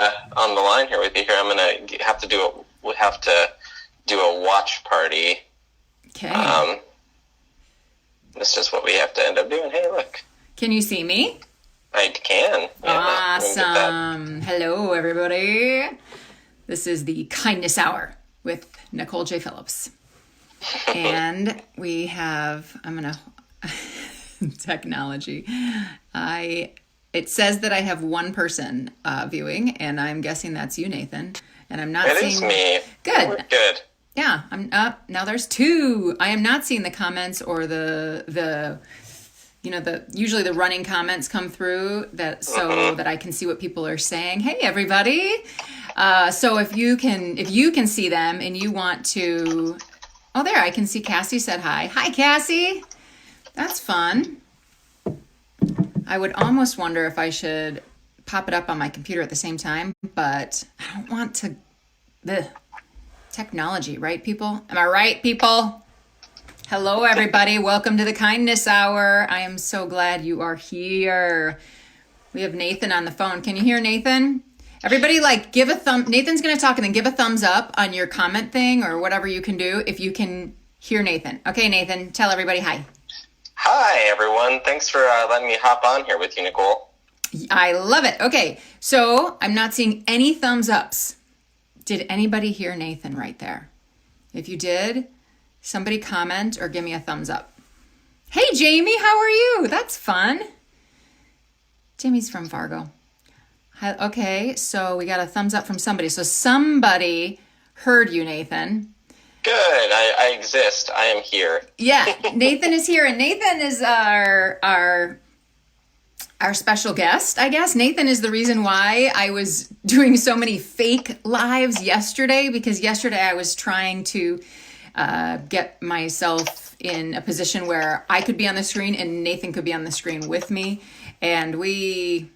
on the line here with you here. I'm gonna have to do a watch party. Okay. This is what we have to end up doing. Hey, look. Can you see me? I can. Yeah, awesome. Hello, everybody. This is the Kindness Hour with Nicole J. Phillips. And we have, technology. It says that I have one person viewing, and I'm guessing that's you, Nathan. And I'm not seeing. It is me. Good. We're good. Yeah, I'm up. Now there's two. I am not seeing the comments or the usually the running comments come through that that I can see what people are saying. Hey, everybody. So if you can see them and you want to, oh, there, I can see Cassie said hi. Hi, Cassie. That's fun. I would almost wonder if I should pop it up on my computer at the same time, but I don't want to. Technology, right, people? Am I right, people? Hello, everybody. Welcome to the Kindness Hour. I am so glad you are here. We have Nathan on the phone. Can you hear Nathan? Everybody, give a thumb. Nathan's going to talk and then give a thumbs up on your comment thing or whatever you can do if you can hear Nathan. Okay, Nathan, tell everybody hi. Hi, everyone. Thanks for letting me hop on here with you, Nicole. I love it. Okay, so I'm not seeing any thumbs ups. Did anybody hear Nathan right there? If you did, somebody comment or give me a thumbs up. Hey, Jamie, how are you? That's fun. Jamie's from Fargo. Okay, so we got a thumbs up from somebody. So somebody heard you, Nathan. Good. I exist. I am here. Yeah, Nathan is here, and Nathan is our special guest, I guess. Nathan is the reason why I was doing so many fake lives yesterday, because yesterday I was trying to get myself in a position where I could be on the screen and Nathan could be on the screen with me. And we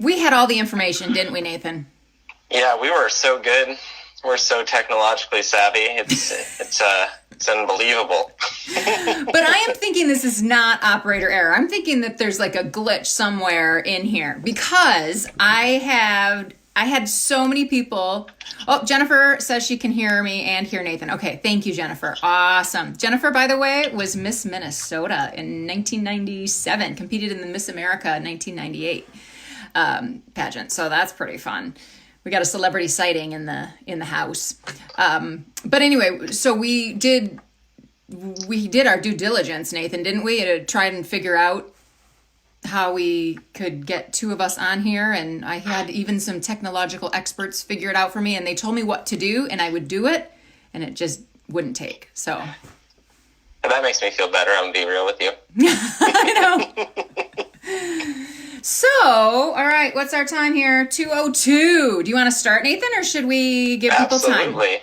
had all the information, didn't we, Nathan? Yeah, we were so good. We're so technologically savvy. It's unbelievable. But I am thinking this is not operator error. I'm thinking that there's a glitch somewhere in here, because I had so many people. Oh, Jennifer says she can hear me and hear Nathan. Okay, thank you, Jennifer. Awesome. Jennifer, by the way, was Miss Minnesota in 1997, competed in the Miss America 1998 pageant. So that's pretty fun. We got a celebrity sighting in the house. But anyway, so we did our due diligence, Nathan, didn't we? To try and figure out how we could get two of us on here. And I had even some technological experts figure it out for me, and they told me what to do, and I would do it, and it just wouldn't take. So that makes me feel better. I'm gonna be real with you. I know. So, all right, what's our time here? 2:02. Do you want to start, Nathan, or should we give people time? Absolutely.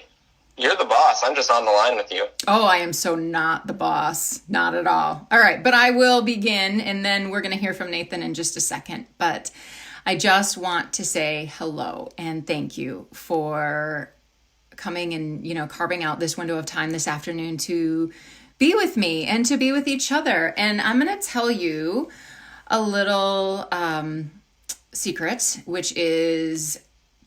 You're the boss. I'm just on the line with you. Oh, I am so not the boss. Not at all. All right, but I will begin, and then we're going to hear from Nathan in just a second. But I just want to say hello and thank you for coming and, carving out this window of time this afternoon to be with me and to be with each other. And I'm going to tell you a little secret, which is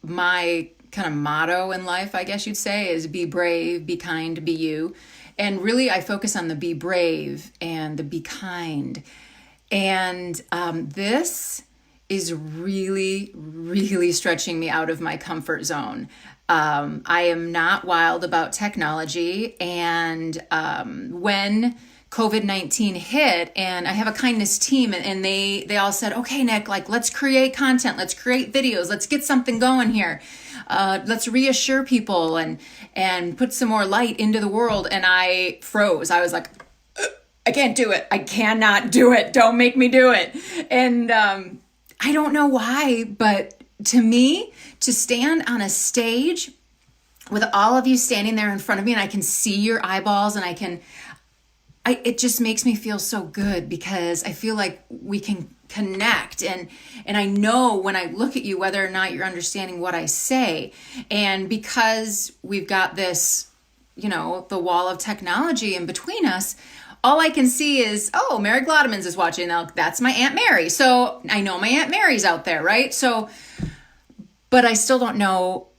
my kind of motto in life, I guess you'd say, is be brave, be kind, be you. And really, I focus on the be brave and the be kind. And this is really, really stretching me out of my comfort zone. I am not wild about technology. And when COVID-19 hit, and I have a kindness team, and they all said, okay, Nick, let's create content, let's create videos, let's get something going here. Let's reassure people and put some more light into the world. And I froze. I was like, I can't do it. I cannot do it. Don't make me do it. And I don't know why, but to me, to stand on a stage with all of you standing there in front of me, and I can see your eyeballs, and it just makes me feel so good, because I feel like we can connect, and I know when I look at you whether or not you're understanding what I say. And because we've got this, the wall of technology in between us, all I can see is, oh, Mary Glodemans is watching. Now, that's my Aunt Mary. So I know my Aunt Mary's out there, right? So but I still don't know,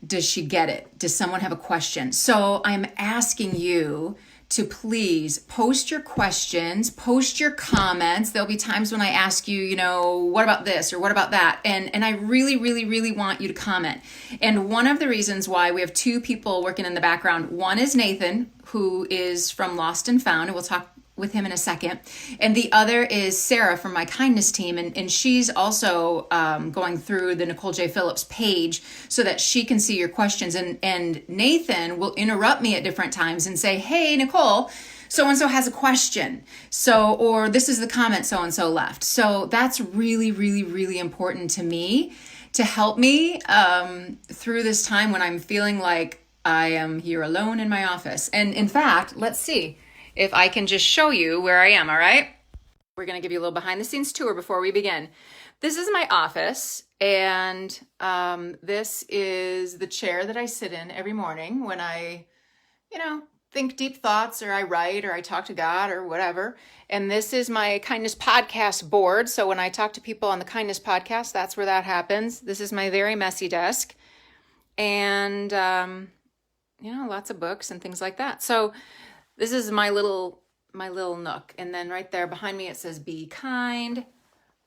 does she get it? Does someone have a question? So I'm asking you to please post your questions, post your comments. There'll be times when I ask you, what about this or what about that? And I really, really, really want you to comment. And one of the reasons why we have two people working in the background, one is Nathan, who is from Lost and Found, and we'll talk with him in a second. And the other is Sarah from my kindness team. And she's also going through the Nicole J. Phillips page so that she can see your questions. And Nathan will interrupt me at different times and say, hey, Nicole, so-and-so has a question. Or this is the comment so-and-so left. So that's really, really, really important to me to help me through this time when I'm feeling like I am here alone in my office. And in fact, let's see if I can just show you where I am, all right? We're gonna give you a little behind the scenes tour before we begin. This is my office, and this is the chair that I sit in every morning when I, think deep thoughts, or I write, or I talk to God, or whatever. And this is my Kindness Podcast board. So when I talk to people on the Kindness Podcast, that's where that happens. This is my very messy desk. And, lots of books and things like that. So this is my little nook. And then right there behind me, it says be kind.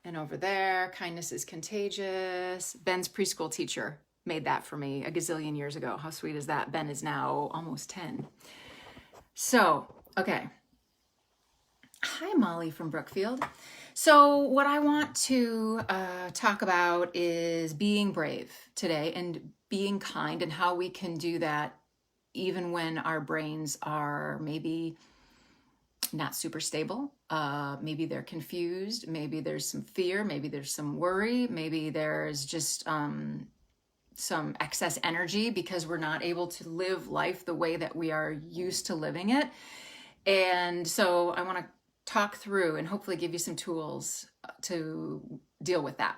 And over there, kindness is contagious. Ben's preschool teacher made that for me a gazillion years ago. How sweet is that? Ben is now almost 10. So, okay. Hi, Molly from Brookfield. So what I want to talk about is being brave today and being kind, and how we can do that even when our brains are maybe not super stable. Maybe they're confused. Maybe there's some fear. Maybe there's some worry. Maybe there's just some excess energy because we're not able to live life the way that we are used to living it. And so I want to talk through and hopefully give you some tools to deal with that.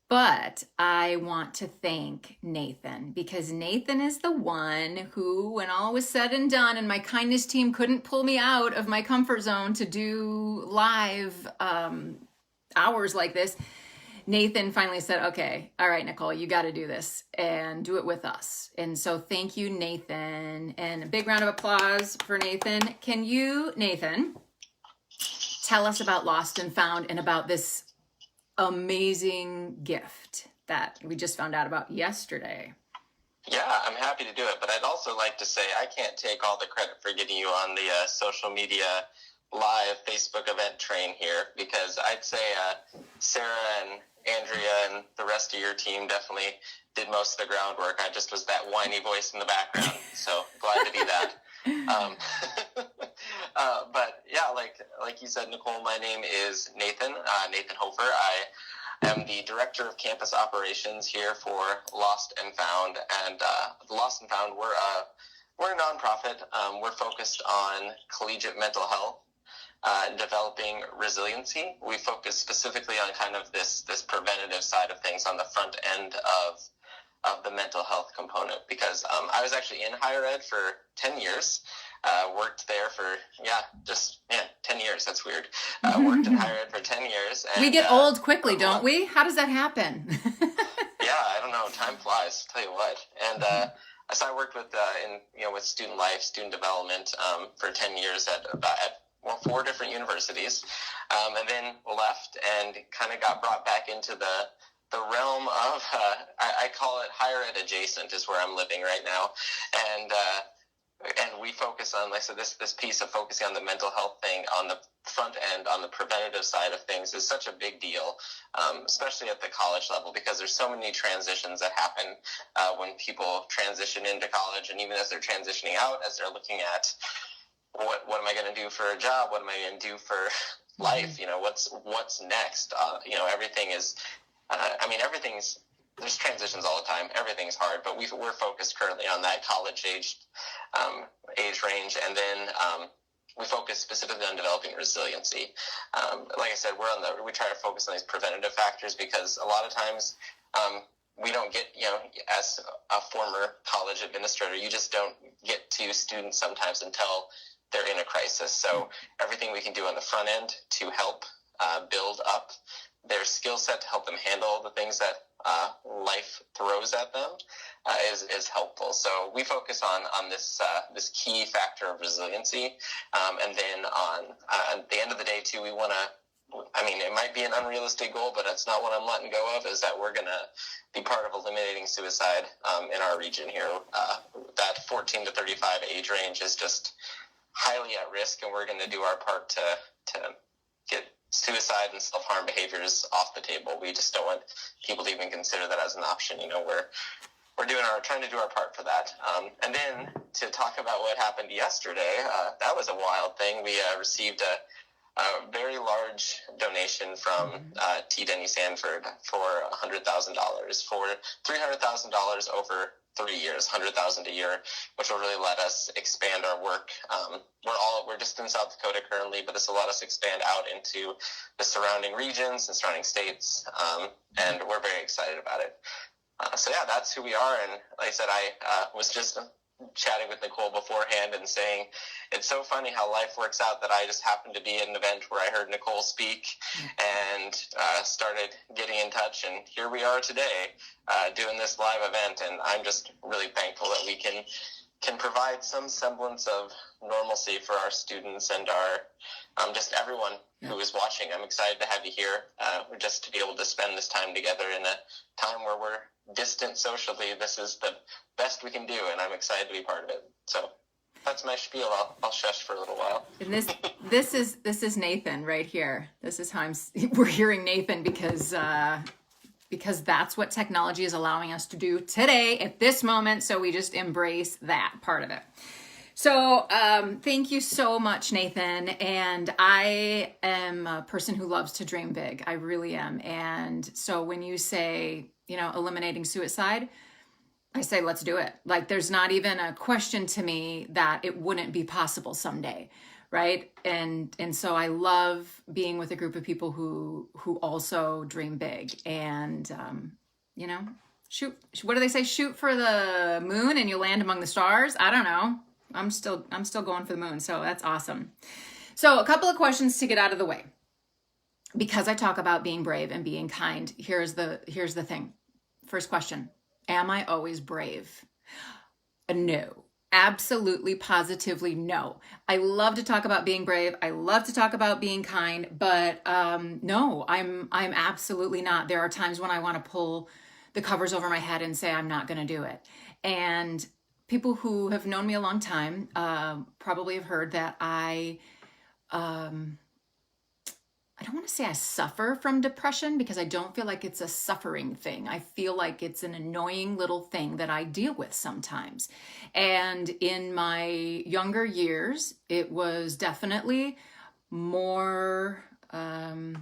But I want to thank Nathan, because Nathan is the one who, when all was said and done and my kindness team couldn't pull me out of my comfort zone to do live hours like this, Nathan finally said, okay, all right, Nicole, you got to do this and do it with us. And so thank you, Nathan. And a big round of applause for Nathan. Can you, Nathan, tell us about Lost and Found and about this amazing gift that we just found out about yesterday? Yeah, I'm happy to do it, but I'd also like to say I can't take all the credit for getting you on the social media live Facebook event train here, because I'd say Sarah and Andrea and the rest of your team definitely did most of the groundwork. I just was that whiny voice in the background, so glad to be that. But yeah, like you said, Nicole, my name is Nathan Hofer. I am the Director of Campus Operations here for Lost and Found. And Lost and Found, we're a nonprofit. We're focused on collegiate mental health, developing resiliency. We focus specifically on kind of this preventative side of things on the front end of the mental health component, because I was actually in higher ed for 10 years, worked there for, 10 years, that's weird. Worked in higher ed for 10 years. And, we get old quickly, don't we? How does that happen? Yeah, I don't know, time flies, tell you what. And so I worked with with student life, student development for 10 years at 4 different universities, and then left and kind of got brought back into the realm of, I call it higher ed adjacent is where I'm living right now. And we focus on, like I said, this piece of focusing on the mental health thing on the front end, on the preventative side of things is such a big deal, especially at the college level, because there's so many transitions that happen when people transition into college, and even as they're transitioning out, as they're looking at what am I going to do for a job? What am I going to do for life? What's next? Everything is, there's transitions all the time. Everything's hard, but we're focused currently on that college age range. And then we focus specifically on developing resiliency. Like I said, we try to focus on these preventative factors, because a lot of times we don't get, as a former college administrator, you just don't get to students sometimes until they're in a crisis. So everything we can do on the front end to help build up their skill set to help them handle the things that life throws at them is helpful. So we focus on this this key factor of resiliency, and then on at the end of the day too, we want to. I mean, it might be an unrealistic goal, but it's not what I'm letting go of. Is that we're gonna be part of eliminating suicide in our region here. That 14 to 35 age range is just highly at risk, and we're going to do our part to get suicide and self-harm behaviors off the table. We just don't want people to even consider that as an option. You know, we're trying to do our part for that. And then to talk about what happened yesterday, that was a wild thing. We received a very large donation from T. Denny Sanford for $100,000 for $300,000 over 3 years, $100,000 a year, which will really let us expand our work. We're just in South Dakota currently, but this will let us expand out into the surrounding regions and surrounding states, and we're very excited about it. So yeah, that's who we are. And like I said, I was just chatting with Nicole beforehand and saying it's so funny how life works out that I just happened to be at an event where I heard Nicole speak and started getting in touch, and here we are today doing this live event. And I'm just really thankful that we can provide some semblance of normalcy for our students and our just everyone who is watching. I'm excited to have you here, just to be able to spend this time together in a time where we're distant socially. This is the best we can do, and I'm excited to be part of it. So that's my spiel. I'll shush for a little while. And this is Nathan right here. This is how we're hearing Nathan because that's what technology is allowing us to do today at this moment. So we just embrace that part of it. So thank you so much, Nathan. And I am a person who loves to dream big. I really am. And so when you say, eliminating suicide, I say, let's do it. Like, there's not even a question to me that it wouldn't be possible someday. Right. And so I love being with a group of people who also dream big and, shoot. What do they say? Shoot for the moon and you'll land among the stars. I don't know. I'm still going for the moon. So that's awesome. So a couple of questions to get out of the way, because I talk about being brave and being kind. Here's the thing. First question. Am I always brave? No. Absolutely, positively, no. I love to talk about being brave. I love to talk about being kind, but no, I'm absolutely not. There are times when I want to pull the covers over my head and say I'm not going to do it. And people who have known me a long time probably have heard that I don't want to say I suffer from depression, because I don't feel like it's a suffering thing. I feel like it's an annoying little thing that I deal with sometimes. And in my younger years, it was definitely more, it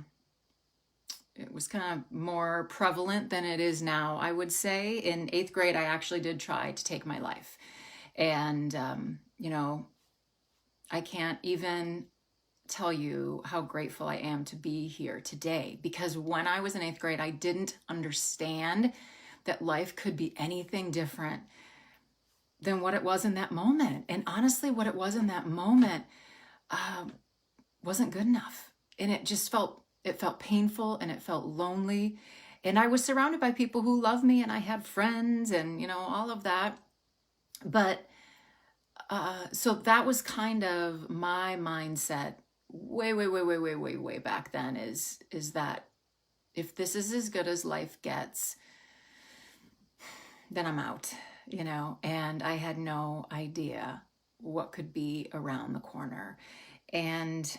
was kind of more prevalent than it is now, I would say. In 8th grade, I actually did try to take my life. And, I can't even tell you how grateful I am to be here today, because when I was in 8th grade, I didn't understand that life could be anything different than what it was in that moment. And honestly, what it was in that moment wasn't good enough. And it felt painful, and it felt lonely. And I was surrounded by people who loved me, and I had friends and, all of that. But so that was kind of my mindset way back then, is that if this is as good as life gets, then I'm out, and I had no idea what could be around the corner. And,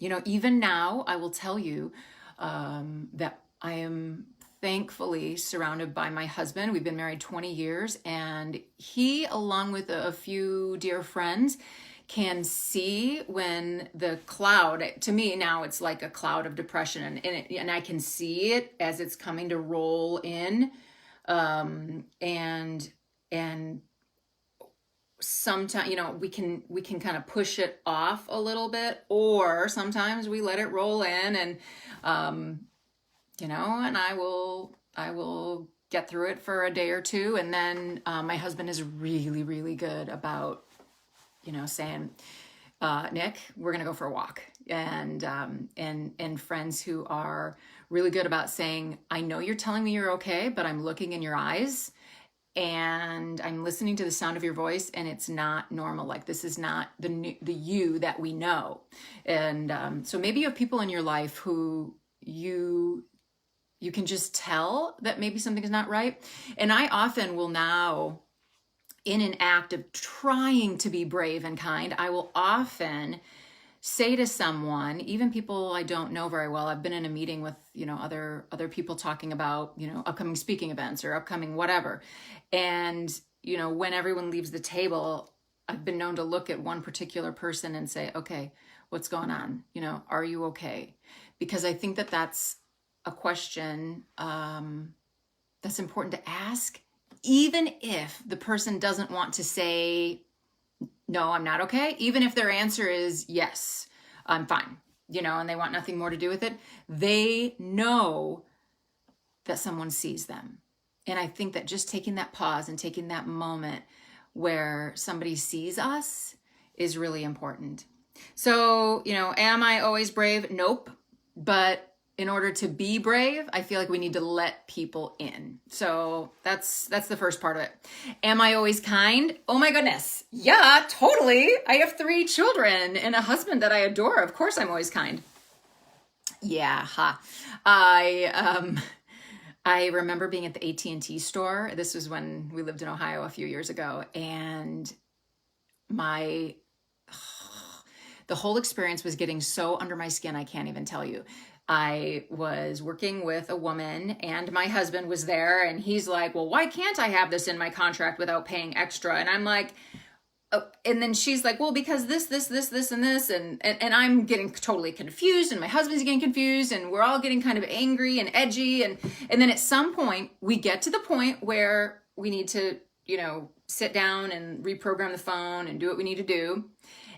even now I will tell you that I am thankfully surrounded by my husband. We've been married 20 years, and he, along with a few dear friends, can see when the cloud, to me now it's like a cloud of depression, and I can see it as it's coming to roll in, and sometimes, we can kind of push it off a little bit, or sometimes we let it roll in, and and I will get through it for a day or two, and then my husband is really, really good about saying, Nick, we're going to go for a walk. and friends who are really good about saying, I know you're telling me you're okay, but I'm looking in your eyes and I'm listening to the sound of your voice, and it's not normal. Like, this is not the you that we know. And so maybe you have people in your life who you can just tell that maybe something is not right. And I often will now, in an act of trying to be brave and kind, I will often say to someone, even people I don't know very well, I've been in a meeting with, other people talking about, upcoming speaking events or upcoming whatever. And, when everyone leaves the table, I've been known to look at one particular person and say, okay, what's going on? Are you okay? Because I think that that's a question that's important to ask, even if the person doesn't want to say, no, I'm not okay. Even if their answer is, yes, I'm fine, and they want nothing more to do with it. They know that someone sees them. And I think that just taking that pause and taking that moment where somebody sees us is really important. So, am I always brave? Nope. But in order to be brave, I feel like we need to let people in. So that's the first part of it. Am I always kind? Oh my goodness. Yeah, totally. I have 3 children and a husband that I adore. Of course I'm always kind. Yeah, I remember being at the AT&T store. This was when we lived in Ohio a few years ago, and the whole experience was getting so under my skin, I can't even tell you. I was working with a woman and my husband was there, and he's like, well, why can't I have this in my contract without paying extra? And I'm like, oh, and then she's like, well, because this, and this, and I'm getting totally confused, and my husband's getting confused, and we're all getting kind of angry and edgy. And then at some point we get to the point where we need to, sit down and reprogram the phone and do what we need to do.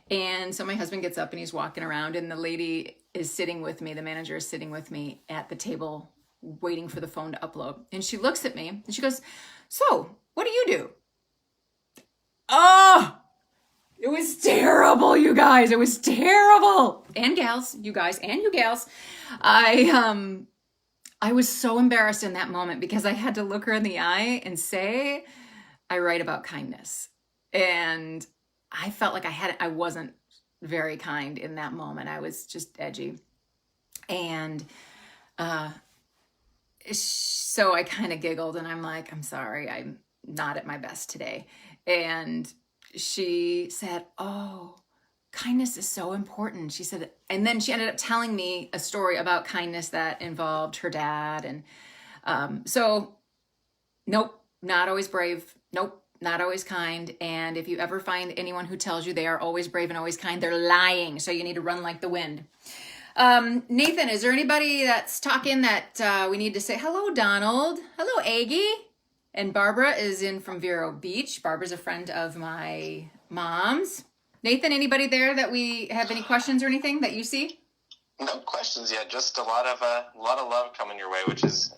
And so my husband gets up and he's walking around, and the lady is sitting with me. The manager is sitting with me at the table waiting for the phone to upload. And she looks at me and she goes, so what do you do? Oh, it was terrible, you guys. It was terrible. And gals, you guys, and you gals. I was so embarrassed in that moment because I had to look her in the eye and say, I write about kindness. And I felt like I wasn't very kind in that moment. I was just edgy. And so I kind of giggled and I'm like, I'm sorry, I'm not at my best today. And she said, oh, kindness is so important. She said, and then she ended up telling me a story about kindness that involved her dad. And so, nope, not always brave. Nope. Not always kind. And if you ever find anyone who tells you they are always brave and always kind, they're lying. So you need to run like the wind. Nathan, is there anybody that's talking that we need to say? Hello, Donald. Hello, Aggie. And Barbara is in from Vero Beach. Barbara's a friend of my mom's. Nathan, anybody there that we have any questions or anything that you see? No questions yet. Just a lot of love coming your way, which is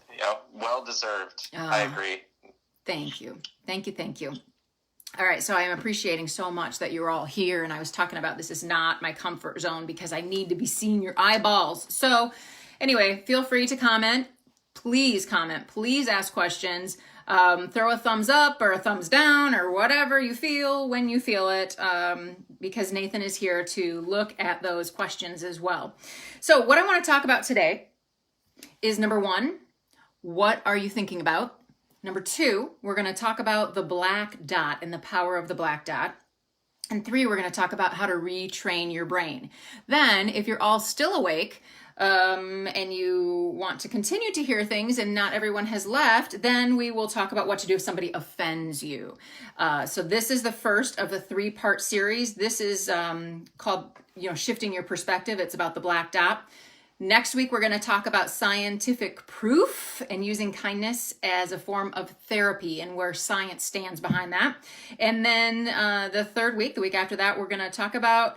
well deserved. I agree. Thank you. All right, so I am appreciating so much that you're all here, and I was talking about this is not my comfort zone because I need to be seeing your eyeballs. So anyway, feel free to comment. Please comment. Please ask questions. Throw a thumbs up or a thumbs down or whatever you feel when you feel it, because Nathan is here to look at those questions as well. So what I want to talk about today is, number 1, what are you thinking about? Number 2, we're going to talk about the black dot and the power of the black dot. And 3, we're going to talk about how to retrain your brain. Then, if you're all still awake and you want to continue to hear things and not everyone has left, then we will talk about what to do if somebody offends you. So this is the first of the 3-part series. This is called, Shifting Your Perspective. It's about the black dot. Next week, we're going to talk about scientific proof and using kindness as a form of therapy and where science stands behind that. And then the third week, the week after that, we're going to talk about,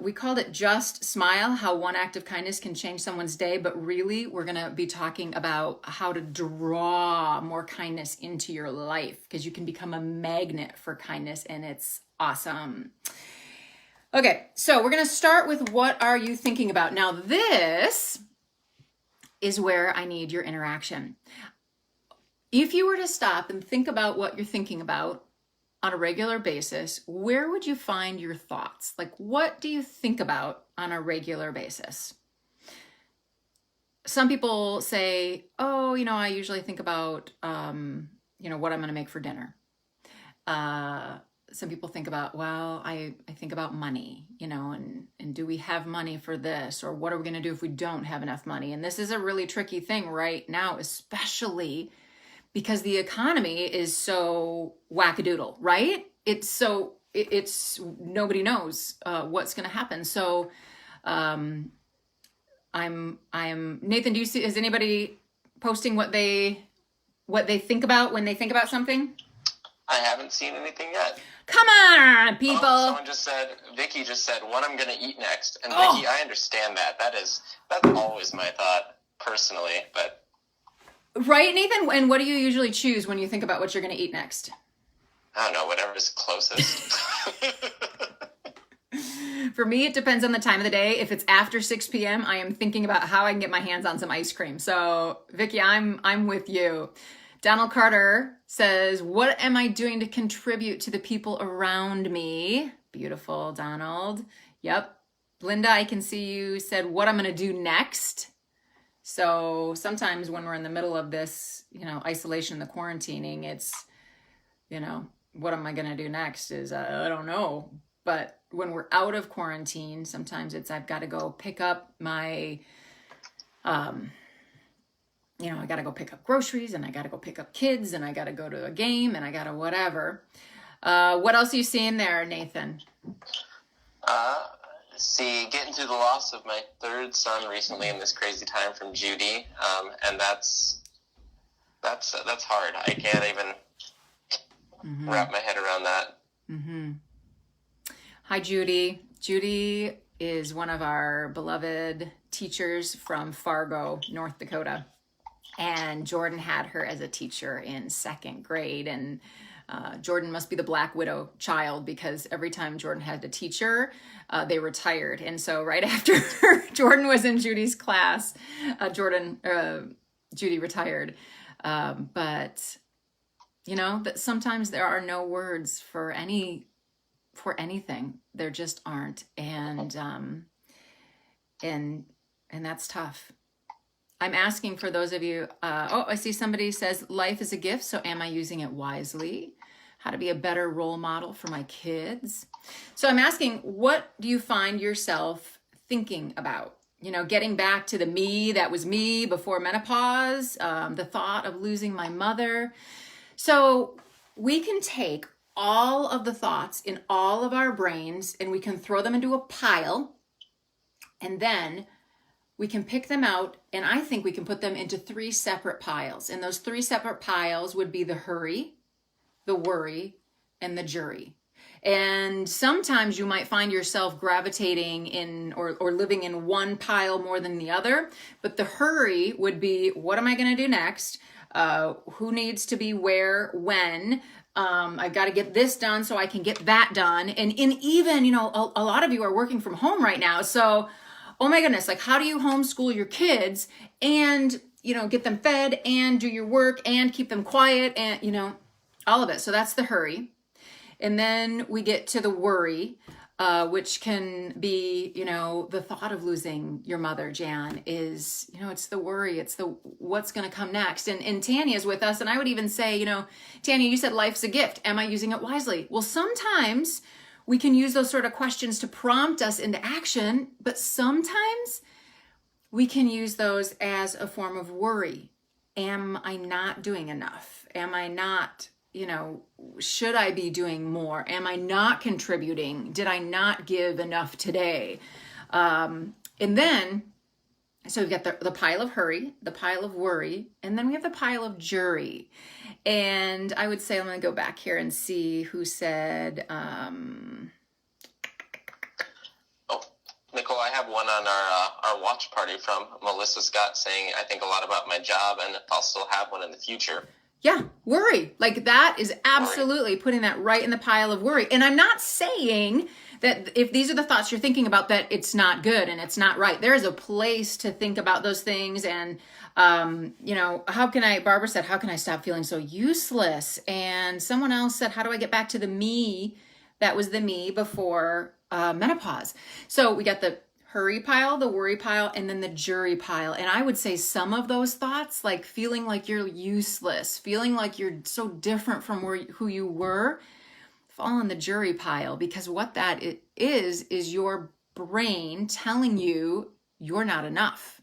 we called it Just Smile, how one act of kindness can change someone's day. But really, we're going to be talking about how to draw more kindness into your life, because you can become a magnet for kindness, and it's awesome. Okay, so we're going to start with what are you thinking about? Now, this is where I need your interaction. If you were to stop and think about what you're thinking about on a regular basis, where would you find your thoughts? Like, what do you think about on a regular basis? Some people say, oh, I usually think about, what I'm going to make for dinner. Some people think about, well, I think about money, and do we have money for this? Or what are we going to do if we don't have enough money? And this is a really tricky thing right now, especially because the economy is so wackadoodle, right? It's nobody knows what's going to happen. So I'm Nathan, do you see, is anybody posting what they think about when they think about something? I haven't seen anything yet. Come on, people. Someone just said, Vicky just said, what I'm going to eat next. And Vicky, I understand that. That's always my thought personally, but. Right, Nathan? And what do you usually choose when you think about what you're going to eat next? I don't know, whatever's closest. For me, it depends on the time of the day. If it's after 6 p.m., I am thinking about how I can get my hands on some ice cream. So, Vicky, I'm with you. Donald Carter says, what am I doing to contribute to the people around me? Beautiful, Donald. Yep. Linda, I can see you said, what I'm going to do next. So sometimes when we're in the middle of this, isolation, the quarantining, it's, what am I going to do next is, I don't know. But when we're out of quarantine, sometimes it's, I've got to go pick up my, I got to go pick up groceries, and I got to go pick up kids, and I got to go to a game, and I got to whatever. What else are you seeing there, Nathan? Getting through the loss of my third son recently in this crazy time from Judy, and that's hard. I can't even wrap my head around that. Mm-hmm. Hi, Judy. Judy is one of our beloved teachers from Fargo, North Dakota. And Jordan had her as a teacher in 2nd grade. And Jordan must be the Black Widow child, because every time Jordan had to teach her, they retired. And so right after Jordan was in Judy's class, Judy retired. But that sometimes there are no words for anything. There just aren't. And that's tough. I'm asking for those of you, I see somebody says, life is a gift, so am I using it wisely? How to be a better role model for my kids. So I'm asking, what do you find yourself thinking about? Getting back to the me that was me before menopause, the thought of losing my mother. So we can take all of the thoughts in all of our brains and we can throw them into a pile, and then we can pick them out, and I think we can put them into 3 separate piles. And those 3 separate piles would be the hurry, the worry, and the jury. And sometimes you might find yourself gravitating in or living in one pile more than the other. But the hurry would be, what am I going to do next? Who needs to be where, when? I've got to get this done so I can get that done. And even, a lot of you are working from home right now. So oh my goodness, like how do you homeschool your kids and, get them fed and do your work and keep them quiet and, all of it. So that's the hurry. And then we get to the worry, which can be, the thought of losing your mother, Jan, is, it's the worry. It's the what's going to come next. And Tanya's with us. And I would even say, Tanya, you said life's a gift. Am I using it wisely? Well, sometimes we can use those sort of questions to prompt us into action, but sometimes we can use those as a form of worry. Am I not doing enough? Am I not, should I be doing more? Am I not contributing? Did I not give enough today? And then, so we've got the pile of hurry, the pile of worry, and then we have the pile of jury. And I would say, I'm going to go back here and see who said, Nicole, I have one on our watch party from Melissa Scott saying, I think a lot about my job and I'll still have one in the future. Yeah, worry. Like that is absolutely putting that right in the pile of worry. And I'm not saying that if these are the thoughts you're thinking about, that it's not good and it's not right. There is a place to think about those things. And, Barbara said, how can I stop feeling so useless? And someone else said, how do I get back to the me that was the me before menopause? So we got the hurry pile, the worry pile, and then the jury pile. And I would say some of those thoughts, like feeling like you're useless, feeling like you're so different from who you were, fall in the jury pile, because what that is your brain telling you you're not enough.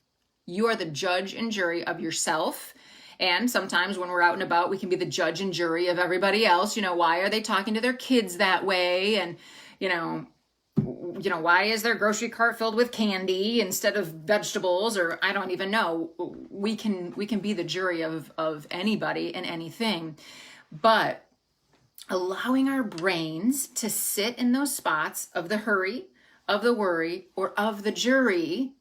You are the judge and jury of yourself. And sometimes when we're out and about, we can be the judge and jury of everybody else. Why are they talking to their kids that way? And, why is their grocery cart filled with candy instead of vegetables? Or I don't even know. We can be the jury of anybody and anything. But allowing our brains to sit in those spots of the hurry, of the worry, or of the jury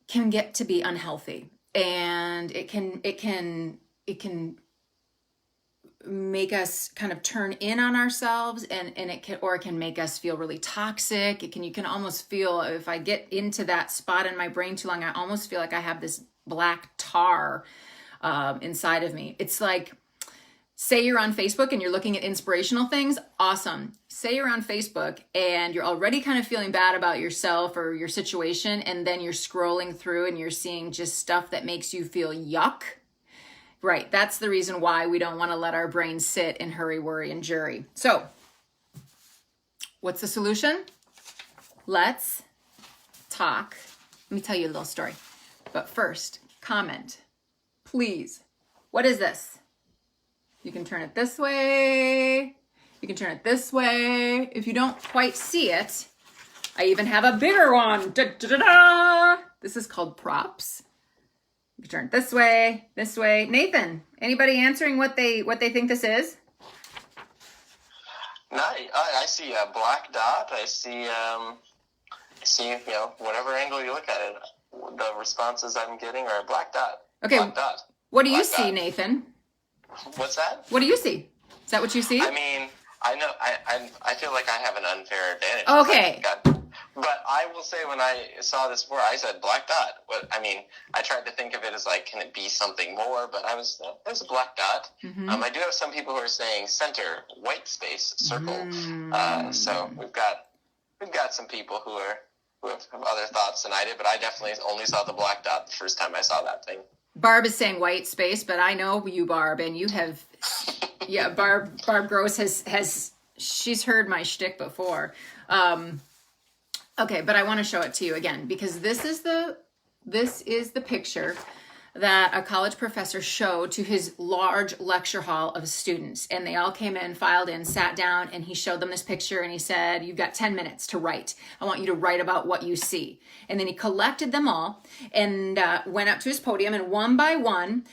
can get to be unhealthy. And it can make us kind of turn in on ourselves, and it can make us feel really toxic. You can almost feel, if I get into that spot in my brain too long, I almost feel like I have this black tar inside of me. It's like, say you're on Facebook and you're looking at inspirational things. Awesome. Say you're on Facebook and you're already kind of feeling bad about yourself or your situation, and then you're scrolling through and you're seeing just stuff that makes you feel yuck. Right. That's the reason why we don't want to let our brain sit in hurry, worry, and jury. So what's the solution? Let's talk. Let me tell you a little story. But first, comment, please. What is this? You can turn it this way. You can turn it this way. If you don't quite see it, I even have a bigger one. Da, da, da, da. This is called props. You can turn it this way, this way. Nathan, anybody answering what they think this is? No, I see a black dot. I see whatever angle you look at it, the responses I'm getting are a black dot. Okay. Black dot. What do you see, Nathan? What's that? What do you see? Is that what you see? I mean, I know I feel like I have an unfair advantage. Okay. But I will say, when I saw this before, I said black dot. I tried to think of it as like, can it be something more? But there's a black dot. Mm-hmm. I do have some people who are saying center, white space, circle. So we've got some people who have other thoughts than I did, but I definitely only saw the black dot the first time I saw that thing. Barb is saying white space, but I know you, Barb, and you have, Barb Gross has she's heard my shtick before. Okay, but I want to show it to you again, because this is the picture that a college professor showed to his large lecture hall of students. And they all came in, filed in, sat down, and he showed them this picture, and he said, you've got 10 minutes to write. I want you to write about what you see. And then he collected them all and went up to his podium, and one by one,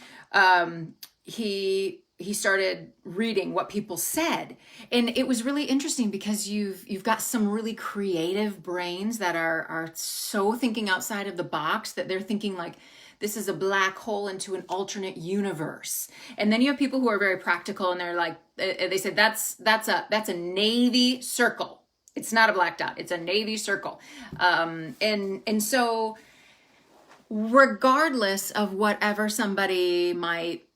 he started reading what people said. And it was really interesting, because you've got some really creative brains that are so thinking outside of the box that they're thinking like, this is a black hole into an alternate universe. And then you have people who are very practical, and they're like, they said, that's a navy circle. It's not a black dot. It's a navy circle. And so regardless of whatever somebody might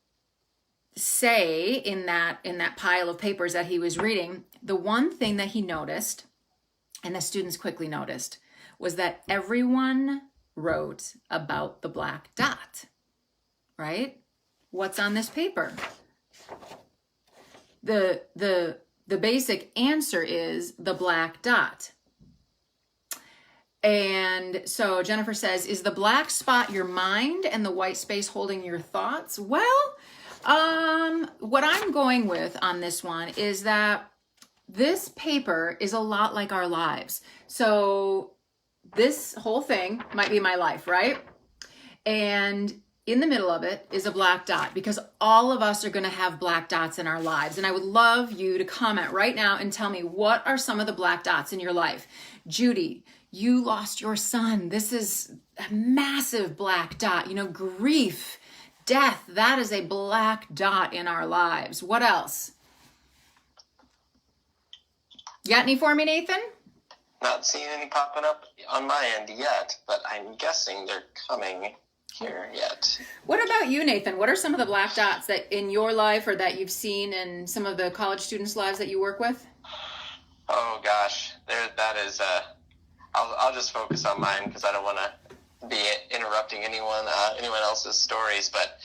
say in that pile of papers that he was reading, the one thing that he noticed, and the students quickly noticed, was that everyone wrote about the black dot, right? What's on this paper? The basic answer is the black dot. And so Jennifer says, is the black spot your mind and the white space holding your thoughts? Well, what I'm going with on this one is that this paper is a lot like our lives. So this whole thing might be my life, right? And in the middle of it is a black dot, because all of us are going to have black dots in our lives. And I would love you to comment right now and tell me, what are some of the black dots in your life? Judy, you lost your son. This is a massive black dot. Grief, death. That is a black dot in our lives. What else? You got any for me, Nathan? Not seeing any popping up on my end yet, but I'm guessing they're coming here yet. What about you, Nathan? What are some of the black dots that in your life or that you've seen in some of the college students' lives that you work with? Oh gosh, that is. I'll just focus on mine because I don't want to be interrupting anyone else's stories. But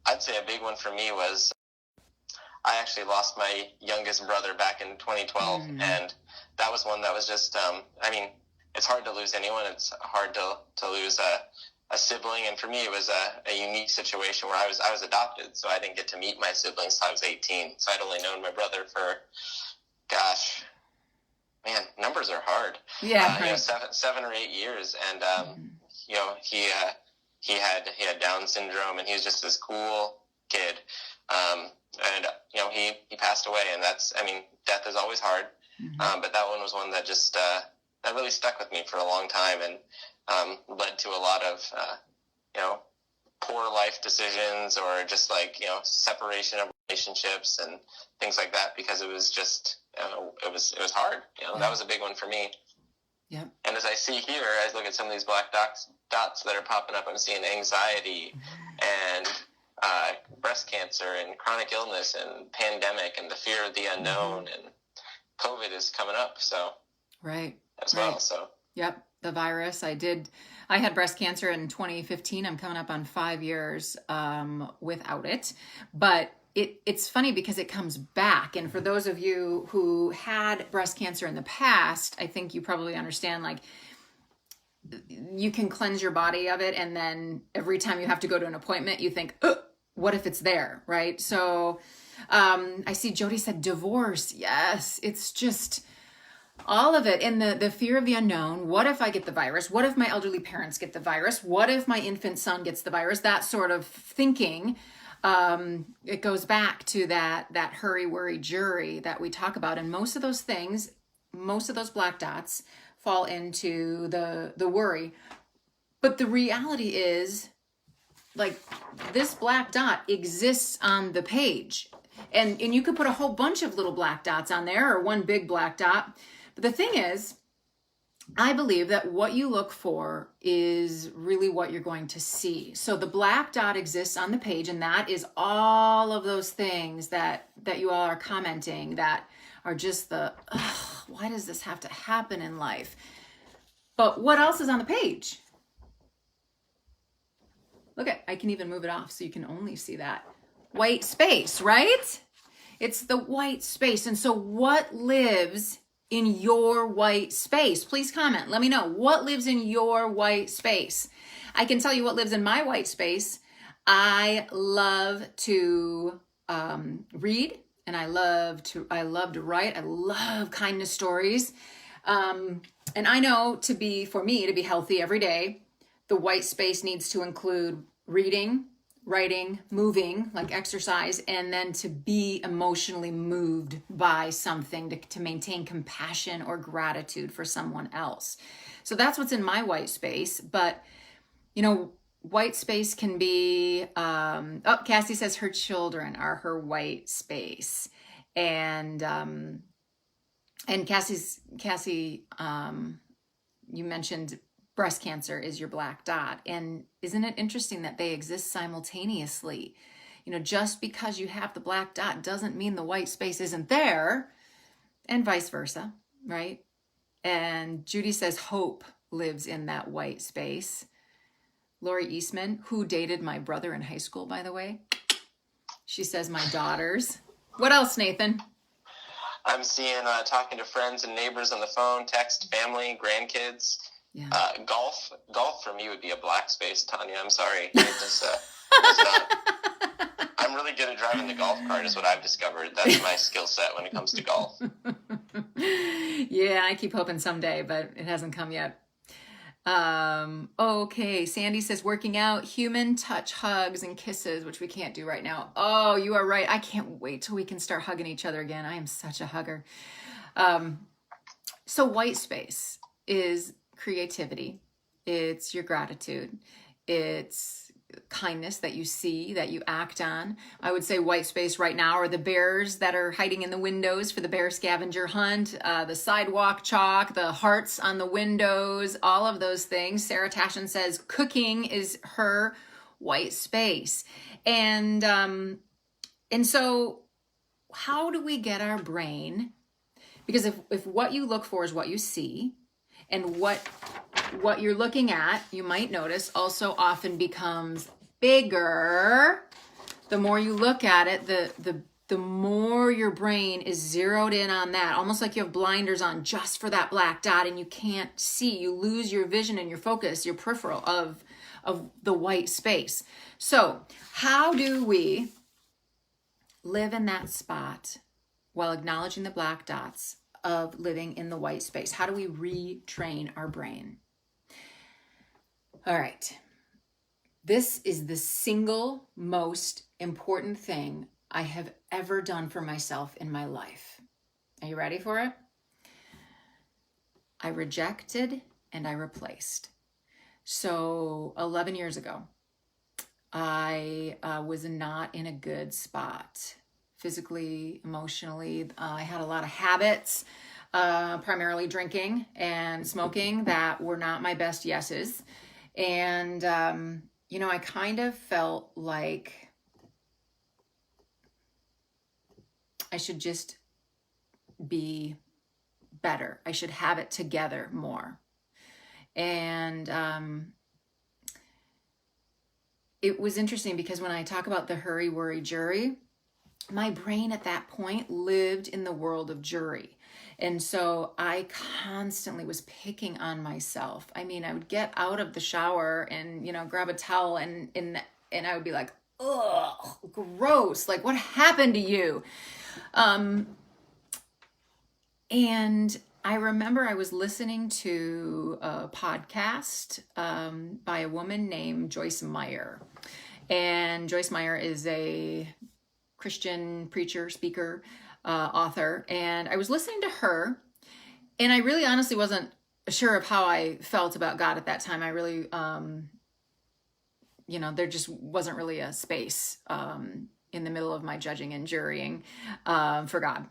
I'd say a big one for me was I actually lost my youngest brother back in 2012, and that was one that was just. I mean, it's hard to lose anyone. It's hard to lose a sibling, and for me, it was a unique situation where I was adopted, so I didn't get to meet my siblings till I was 18. So I'd only known my brother for, gosh, man, numbers are hard. Yeah, right. 7 or 8 years, and he had Down syndrome, and he was just this cool kid, and he passed away, and death is always hard, but that one was one that just that really stuck with me for a long time, and led to a lot of poor life decisions or just separation of relationships and things like that, because it was just it was hard. That was a big one for me. Yep. And as I see here, I look at some of these black dots that are popping up, I'm seeing anxiety and breast cancer and chronic illness and pandemic and the fear of the unknown, and COVID is coming up, so right as well. So yep, the virus. I had breast cancer in 2015. I'm coming up on 5 years without it, but it's funny because it comes back. And for those of you who had breast cancer in the past, I think you probably understand, like, you can cleanse your body of it, and then every time you have to go to an appointment, you think, what if it's there, right? So I see Jody said divorce. Yes, it's just all of it. And the fear of the unknown. What if I get the virus? What if my elderly parents get the virus? What if my infant son gets the virus? That sort of thinking. It goes back to that hurry, worry, jury that we talk about. And most of those things, most of those black dots fall into the worry. But the reality is, like, this black dot exists on the page. And you could put a whole bunch of little black dots on there, or one big black dot. But the thing is, I believe that what you look for is really what you're going to see. So the black dot exists on the page, and that is all of those things that you all are commenting that are just why does this have to happen in life? But what else is on the page? Look I can even move it off so you can only see that white space, right? It's the white space. And so what lives in your white space? Please comment. Let me know what lives in your white space. I can tell you what lives in my white space. I love to read, and I love to write. I love kindness stories. And I know for me to be healthy every day, the white space needs to include reading, writing, moving, like exercise, and then to be emotionally moved by something to maintain compassion or gratitude for someone else. So that's what's in my white space. But, white space can be, Cassie says her children are her white space. And Cassie, you mentioned breast cancer is your black dot. And isn't it interesting that they exist simultaneously? Just because you have the black dot doesn't mean the white space isn't there, and vice versa, right? And Judy says hope lives in that white space. Lori Eastman, who dated my brother in high school, by the way, she says my daughters. What else, Nathan? I'm seeing talking to friends and neighbors on the phone, text, family, grandkids. Yeah. Golf for me would be a black space, Tanya. I'm sorry. It's not. I'm really good at driving the golf cart, is what I've discovered. That's my skill set when it comes to golf. Yeah, I keep hoping someday, but it hasn't come yet. Okay, Sandy says working out, human touch, hugs, and kisses, which we can't do right now. Oh, you are right. I can't wait till we can start hugging each other again. I am such a hugger. So white space is creativity. It's your gratitude. It's kindness that you see, that you act on. I would say white space right now are the bears that are hiding in the windows for the bear scavenger hunt, the sidewalk chalk, the hearts on the windows, all of those things. Sarah Tashin says cooking is her white space. And so how do we get our brain? Because if what you look for is what you see, and what you're looking at, you might notice, also often becomes bigger. The more you look at it, the more your brain is zeroed in on that, almost like you have blinders on just for that black dot, and you can't see. You lose your vision and your focus, your peripheral of the white space. So how do we live in that spot while acknowledging the black dots of living in the white space? How do we retrain our brain? All right. This is the single most important thing I have ever done for myself in my life. Are you ready for it? I rejected and I replaced. So 11 years ago, I was not in a good spot. Physically, emotionally. I had a lot of habits, primarily drinking and smoking, that were not my best yeses. And, I kind of felt like I should just be better. I should have it together more. And it was interesting because when I talk about the hurry, worry, jury, my brain at that point lived in the world of jury. And so I constantly was picking on myself. I mean, I would get out of the shower and, grab a towel and I would be like, ugh, gross. Like, what happened to you? And I remember I was listening to a podcast by a woman named Joyce Meyer. And Joyce Meyer is a Christian preacher, speaker, author. And I was listening to her, and I really honestly wasn't sure of how I felt about God at that time. I really, there just wasn't really a space in the middle of my judging and jurying for God.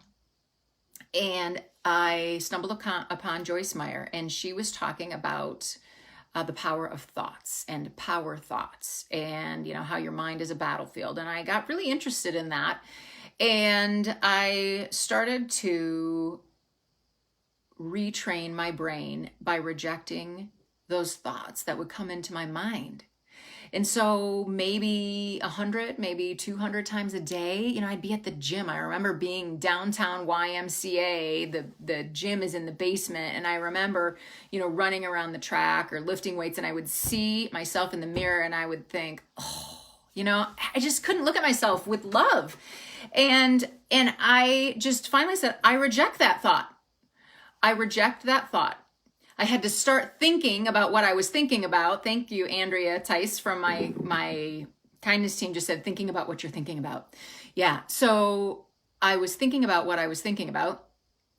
And I stumbled upon Joyce Meyer, and she was talking about the power of thoughts and power thoughts, and how your mind is a battlefield. And I got really interested in that, and I started to retrain my brain by rejecting those thoughts that would come into my mind. And so maybe 100, maybe 200 times a day, I'd be at the gym. I remember being downtown YMCA. The gym is in the basement. And I remember, running around the track or lifting weights, and I would see myself in the mirror and I would think, I just couldn't look at myself with love. And I just finally said, I reject that thought. I reject that thought. I had to start thinking about what I was thinking about. Thank you, Andrea Tice from my kindness team just said, thinking about what you're thinking about. Yeah. So I was thinking about what I was thinking about,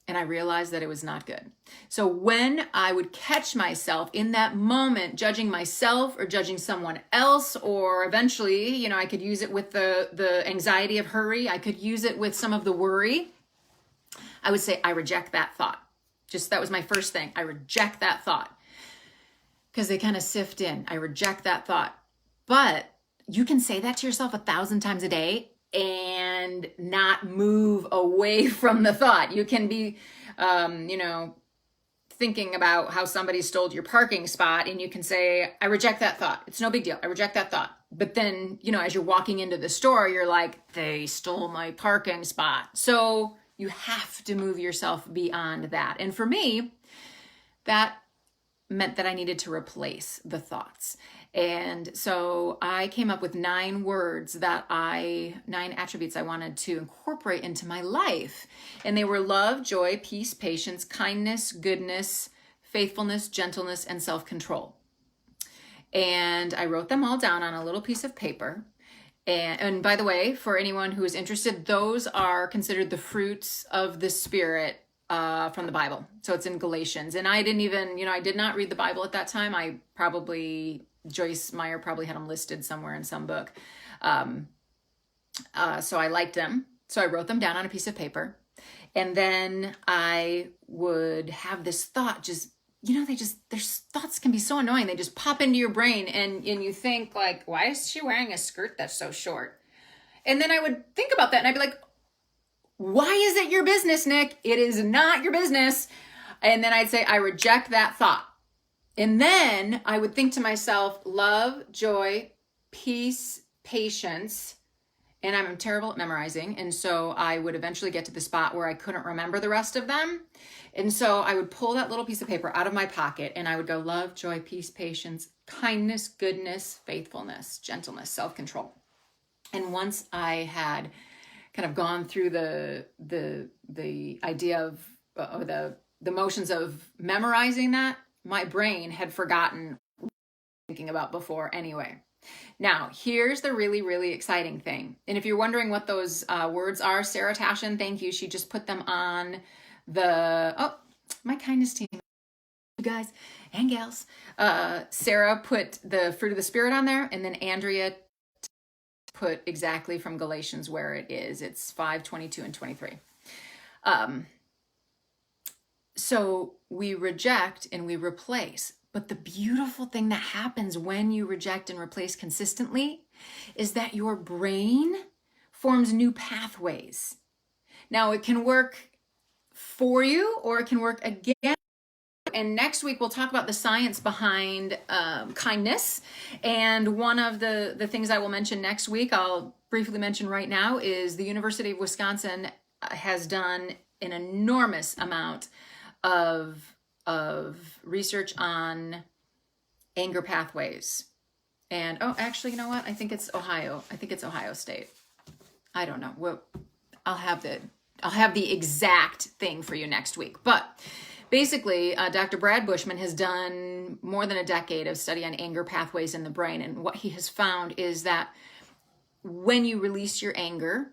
and I realized that it was not good. So when I would catch myself in that moment, judging myself or judging someone else, or eventually, I could use it with the anxiety of hurry. I could use it with some of the worry. I would say, I reject that thought. That was my first thing. I reject that thought, because they kind of sift in. I reject that thought. But you can say that to yourself 1,000 times a day and not move away from the thought. You can be, thinking about how somebody stole your parking spot, and you can say, I reject that thought. It's no big deal. I reject that thought. But then, as you're walking into the store, you're like, they stole my parking spot. So you have to move yourself beyond that. And for me, that meant that I needed to replace the thoughts. And so I came up with 9 attributes I wanted to incorporate into my life. And they were love, joy, peace, patience, kindness, goodness, faithfulness, gentleness, and self-control. And I wrote them all down on a little piece of paper. And by the way, for anyone who is interested, those are considered the fruits of the Spirit from the Bible. So it's in Galatians. And I didn't even, I did not read the Bible at that time. I probably Joyce Meyer probably had them listed somewhere in some book. So I liked them. So I wrote them down on a piece of paper. And then I would have this thought just, their thoughts can be so annoying. They just pop into your brain and you think like, why is she wearing a skirt that's so short? And then I would think about that and I'd be like, why is it your business, Nick? It is not your business. And then I'd say, I reject that thought. And then I would think to myself, love, joy, peace, patience. And I'm terrible at memorizing. And so I would eventually get to the spot where I couldn't remember the rest of them. And so I would pull that little piece of paper out of my pocket and I would go love, joy, peace, patience, kindness, goodness, faithfulness, gentleness, self-control. And once I had kind of gone through the idea of, or the motions of memorizing that, my brain had forgotten what I was thinking about before anyway. Now, here's the really, really exciting thing. And if you're wondering what those words are, Sarah Tashin, thank you. She just put them on my kindness team, you guys and gals. Sarah put the fruit of the Spirit on there, and then Andrea put exactly from Galatians where it is. It's 5:22 and 23. So we reject and we replace. But the beautiful thing that happens when you reject and replace consistently is that your brain forms new pathways. Now, it can work for you or it can work against. And next week, we'll talk about the science behind kindness. And one of the things I will mention next week, I'll briefly mention right now, is the University of Wisconsin has done an enormous amount of research on anger pathways. And actually, you know what? I think it's Ohio. I think it's Ohio State. I don't know. Well, I'll have the exact thing for you next week. But basically, Dr. Brad Bushman has done more than a decade of study on anger pathways in the brain. And what he has found is that when you release your anger,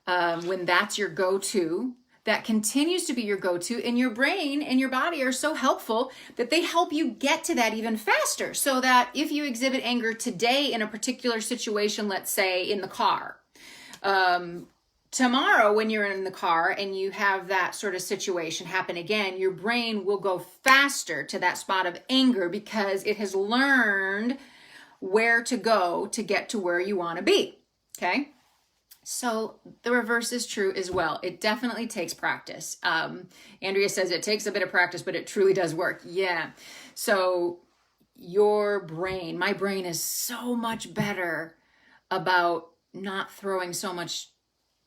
when that's your go-to, that continues to be your go-to, and your brain and your body are so helpful that they help you get to that even faster. So that if you exhibit anger today in a particular situation, let's say in the car, tomorrow when you're in the car and you have that sort of situation happen again, your brain will go faster to that spot of anger because it has learned where to go to get to where you want to be. Okay? So the reverse is true as well. It definitely takes practice. Andrea says it takes a bit of practice, but it truly does work. Yeah. So my brain is so much better about not throwing so much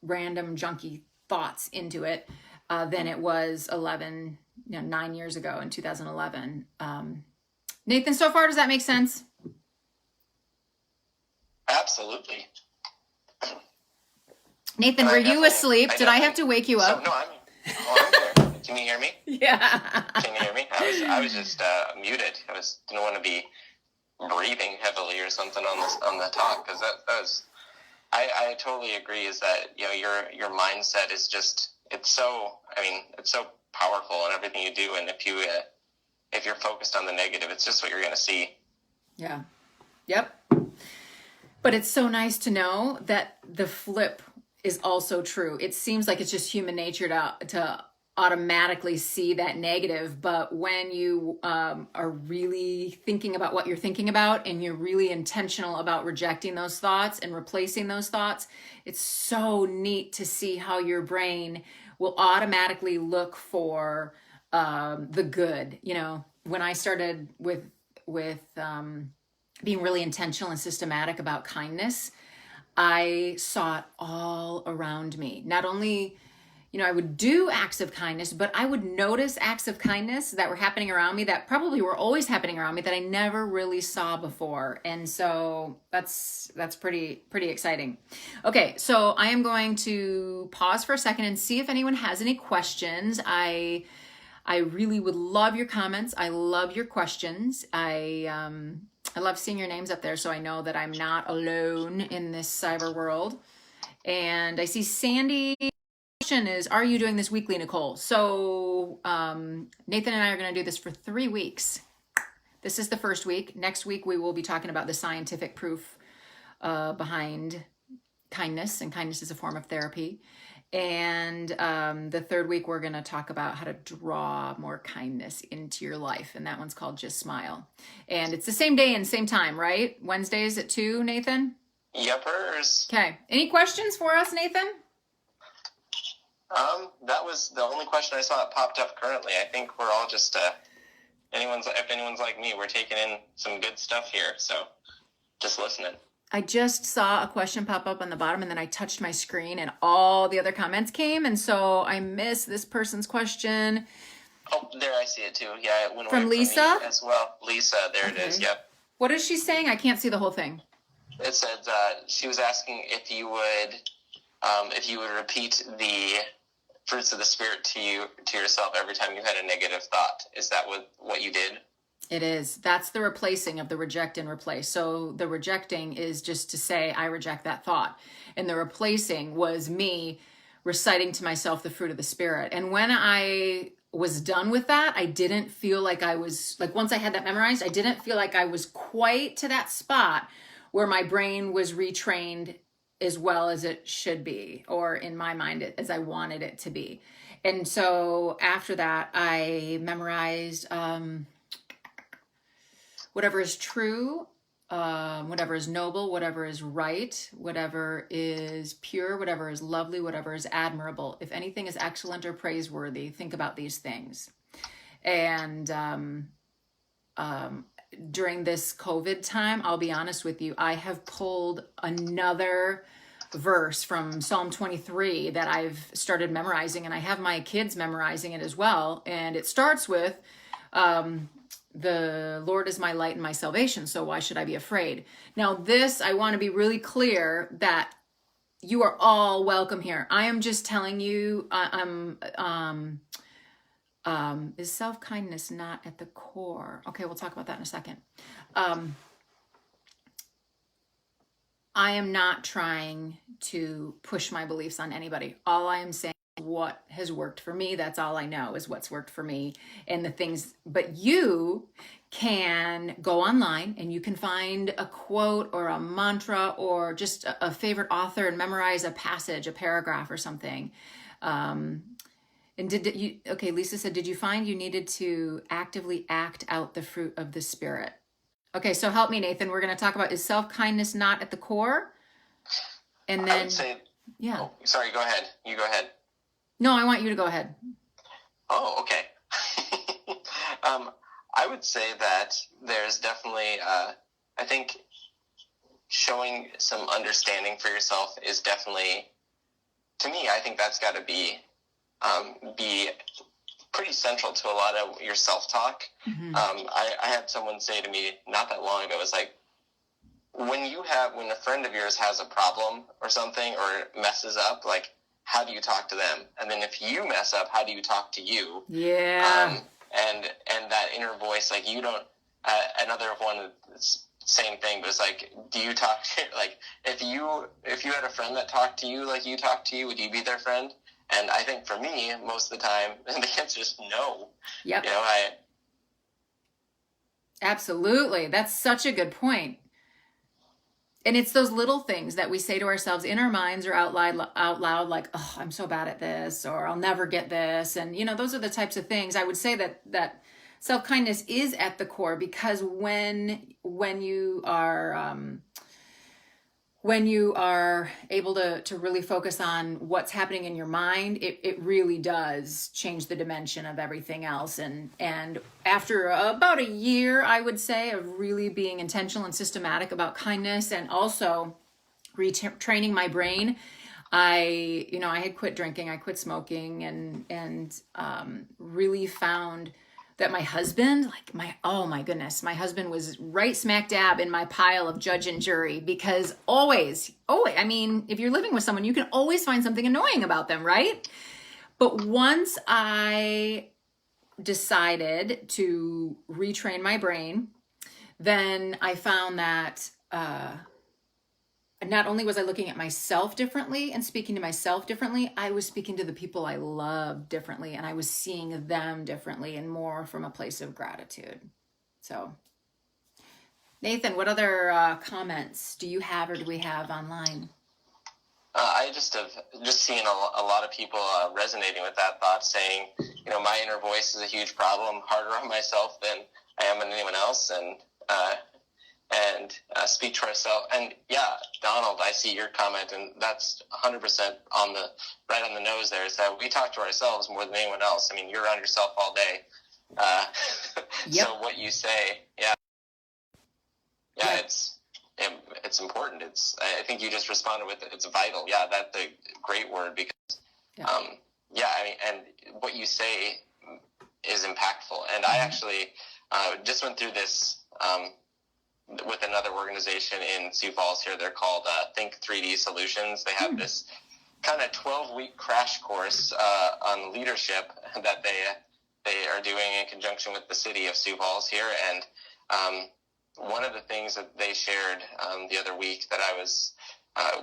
random junky thoughts into it than it was 9 years ago in 2011. Nathan, so far, does that make sense? Absolutely. Nathan, were you asleep? Did I have to wake you up? No, I'm here. Can you hear me? Yeah. Can you hear me? I was just muted. Didn't want to be breathing heavily or something on the talk, because that was. I totally agree. Is that your mindset is just it's so powerful in everything you do, and if you're focused on the negative, it's just what you're going to see. Yeah. Yep. But it's so nice to know that the flip is also true. It seems like it's just human nature to automatically see that negative, but when you are really thinking about what you're thinking about and you're really intentional about rejecting those thoughts and replacing those thoughts, it's so neat to see how your brain will automatically look for the good. When I started with being really intentional and systematic about kindness, I saw it all around me. Not only, I would do acts of kindness, but I would notice acts of kindness that were happening around me that probably were always happening around me that I never really saw before. And so that's pretty exciting. Okay, so I am going to pause for a second and see if anyone has any questions. I really would love your comments. I love your questions. I love seeing your names up there, so I know that I'm not alone in this cyber world. And I see Sandy. Question is, are you doing this weekly, Nicole? So Nathan and I are going to do this for 3 weeks. This is the first week. Next week, we will be talking about the scientific proof behind kindness, and kindness is a form of therapy. And the third week, we're going to talk about how to draw more kindness into your life. And that one's called Just Smile. And it's the same day and same time, right? Wednesdays at 2, Nathan? Yepers. Okay. Any questions for us, Nathan? That was the only question I saw that popped up currently. I think we're all just, if anyone's like me, we're taking in some good stuff here. So just listening. I just saw a question pop up on the bottom, and then I touched my screen and all the other comments came. And so I missed this person's question. Oh, there, I see it too. Yeah, it went From away Lisa? me as well. Lisa, there Okay. it is. Yep. What is she saying? I can't see the whole thing. It said she was asking if you would repeat the fruits of the Spirit to yourself every time you had a negative thought. Is that what you did? It is. That's the replacing of the reject and replace. So the rejecting is just to say, I reject that thought. And the replacing was me reciting to myself the fruit of the Spirit. And when I was done with that, I didn't feel like I was, like once I had that memorized, I didn't feel like I was quite to that spot where my brain was retrained as well as it should be, or in my mind, as I wanted it to be. And so after that, I memorized whatever is true, whatever is noble, whatever is right, whatever is pure, whatever is lovely, whatever is admirable. If anything is excellent or praiseworthy, think about these things. And during this COVID time, I'll be honest with you, I have pulled another verse from Psalm 23 that I've started memorizing, and I have my kids memorizing it as well. And it starts with, the Lord is my light and my salvation, so why should I be afraid? Now this, I want to be really clear that you are all welcome here. I am just telling you, is self-kindness not at the core? Okay, we'll talk about that in a second. I am not trying to push my beliefs on anybody. All I am saying is what has worked for me. That's all I know is what's worked for me and the things. But you can go online and you can find a quote or a mantra or just a favorite author and memorize a passage, a paragraph or something. And okay, Lisa said, did you find you needed to actively act out the fruit of the Spirit? Okay, so help me, Nathan. We're going to talk about, is self-kindness not at the core? And then, I would say, yeah. Oh, sorry, go ahead. You go ahead. No, I want you to go ahead. Oh, okay. I would say that there's definitely, I think showing some understanding for yourself is definitely, to me, I think that's got to be pretty central to a lot of your self-talk. Mm-hmm. I had someone say to me not that long ago, it was like, when a friend of yours has a problem or something or messes up, like, how do you talk to them? And then if you mess up, how do you talk to you? Yeah. And that inner voice, like, you don't, another one, same thing, but it's like, do you talk to, like, if you had a friend that talked to you like you talk to you, would you be their friend? And I think for me, most of the time, the answer is no. Yep. You know, Absolutely. That's such a good point. And it's those little things that we say to ourselves in our minds or out loud, like, oh, I'm so bad at this, or I'll never get this. And, you know, those are the types of things I would say that self-kindness is at the core, because when you are able to really focus on what's happening in your mind, it really does change the dimension of everything else. And after about a year, I would say, of really being intentional and systematic about kindness and also retraining my brain, I had quit drinking, I quit smoking, and really found that my husband, oh my goodness, my husband was right smack dab in my pile of judge and jury, because always, I mean, if you're living with someone, you can always find something annoying about them, right? But once I decided to retrain my brain, then I found that not only was I looking at myself differently and speaking to myself differently, I was speaking to the people I love differently, and I was seeing them differently and more from a place of gratitude. So Nathan, what other comments do you have or do we have online? I just have just seen a lot of people resonating with that thought, saying, my inner voice is a huge problem, harder on myself than I am on anyone else, and speak to ourselves. And yeah, Donald, I see your comment, and that's 100% right on the nose. There is that we talk to ourselves more than anyone else. I mean, you're on yourself all day, Yep. so what you say, yeah, it's important. I think you just responded with it. It's vital. Yeah, that's a great word because, Yeah. I mean, and what you say is impactful. And I actually just went through this with another organization in Sioux Falls here. They're called Think 3D Solutions. They have this kind of 12-week crash course on leadership that they are doing in conjunction with the city of Sioux Falls here. And one of the things that they shared the other week that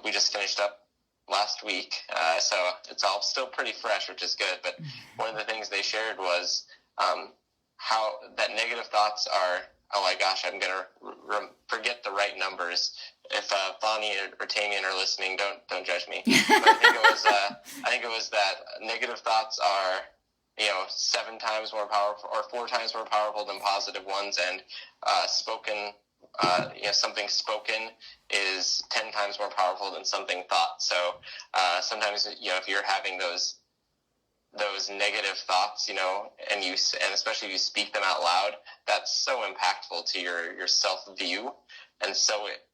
we just finished up last week, so it's all still pretty fresh, which is good. But one of the things they shared was how that negative thoughts are, oh my gosh, I'm going to forget the right numbers. If Bonnie or Tamian are listening, don't judge me. But I think it was that negative thoughts are 7 times more powerful or 4 times more powerful than positive ones, and something spoken is 10 times more powerful than something thought. So sometimes if you're having those negative thoughts, and especially if you speak them out loud, that's so impactful to your self view, and so it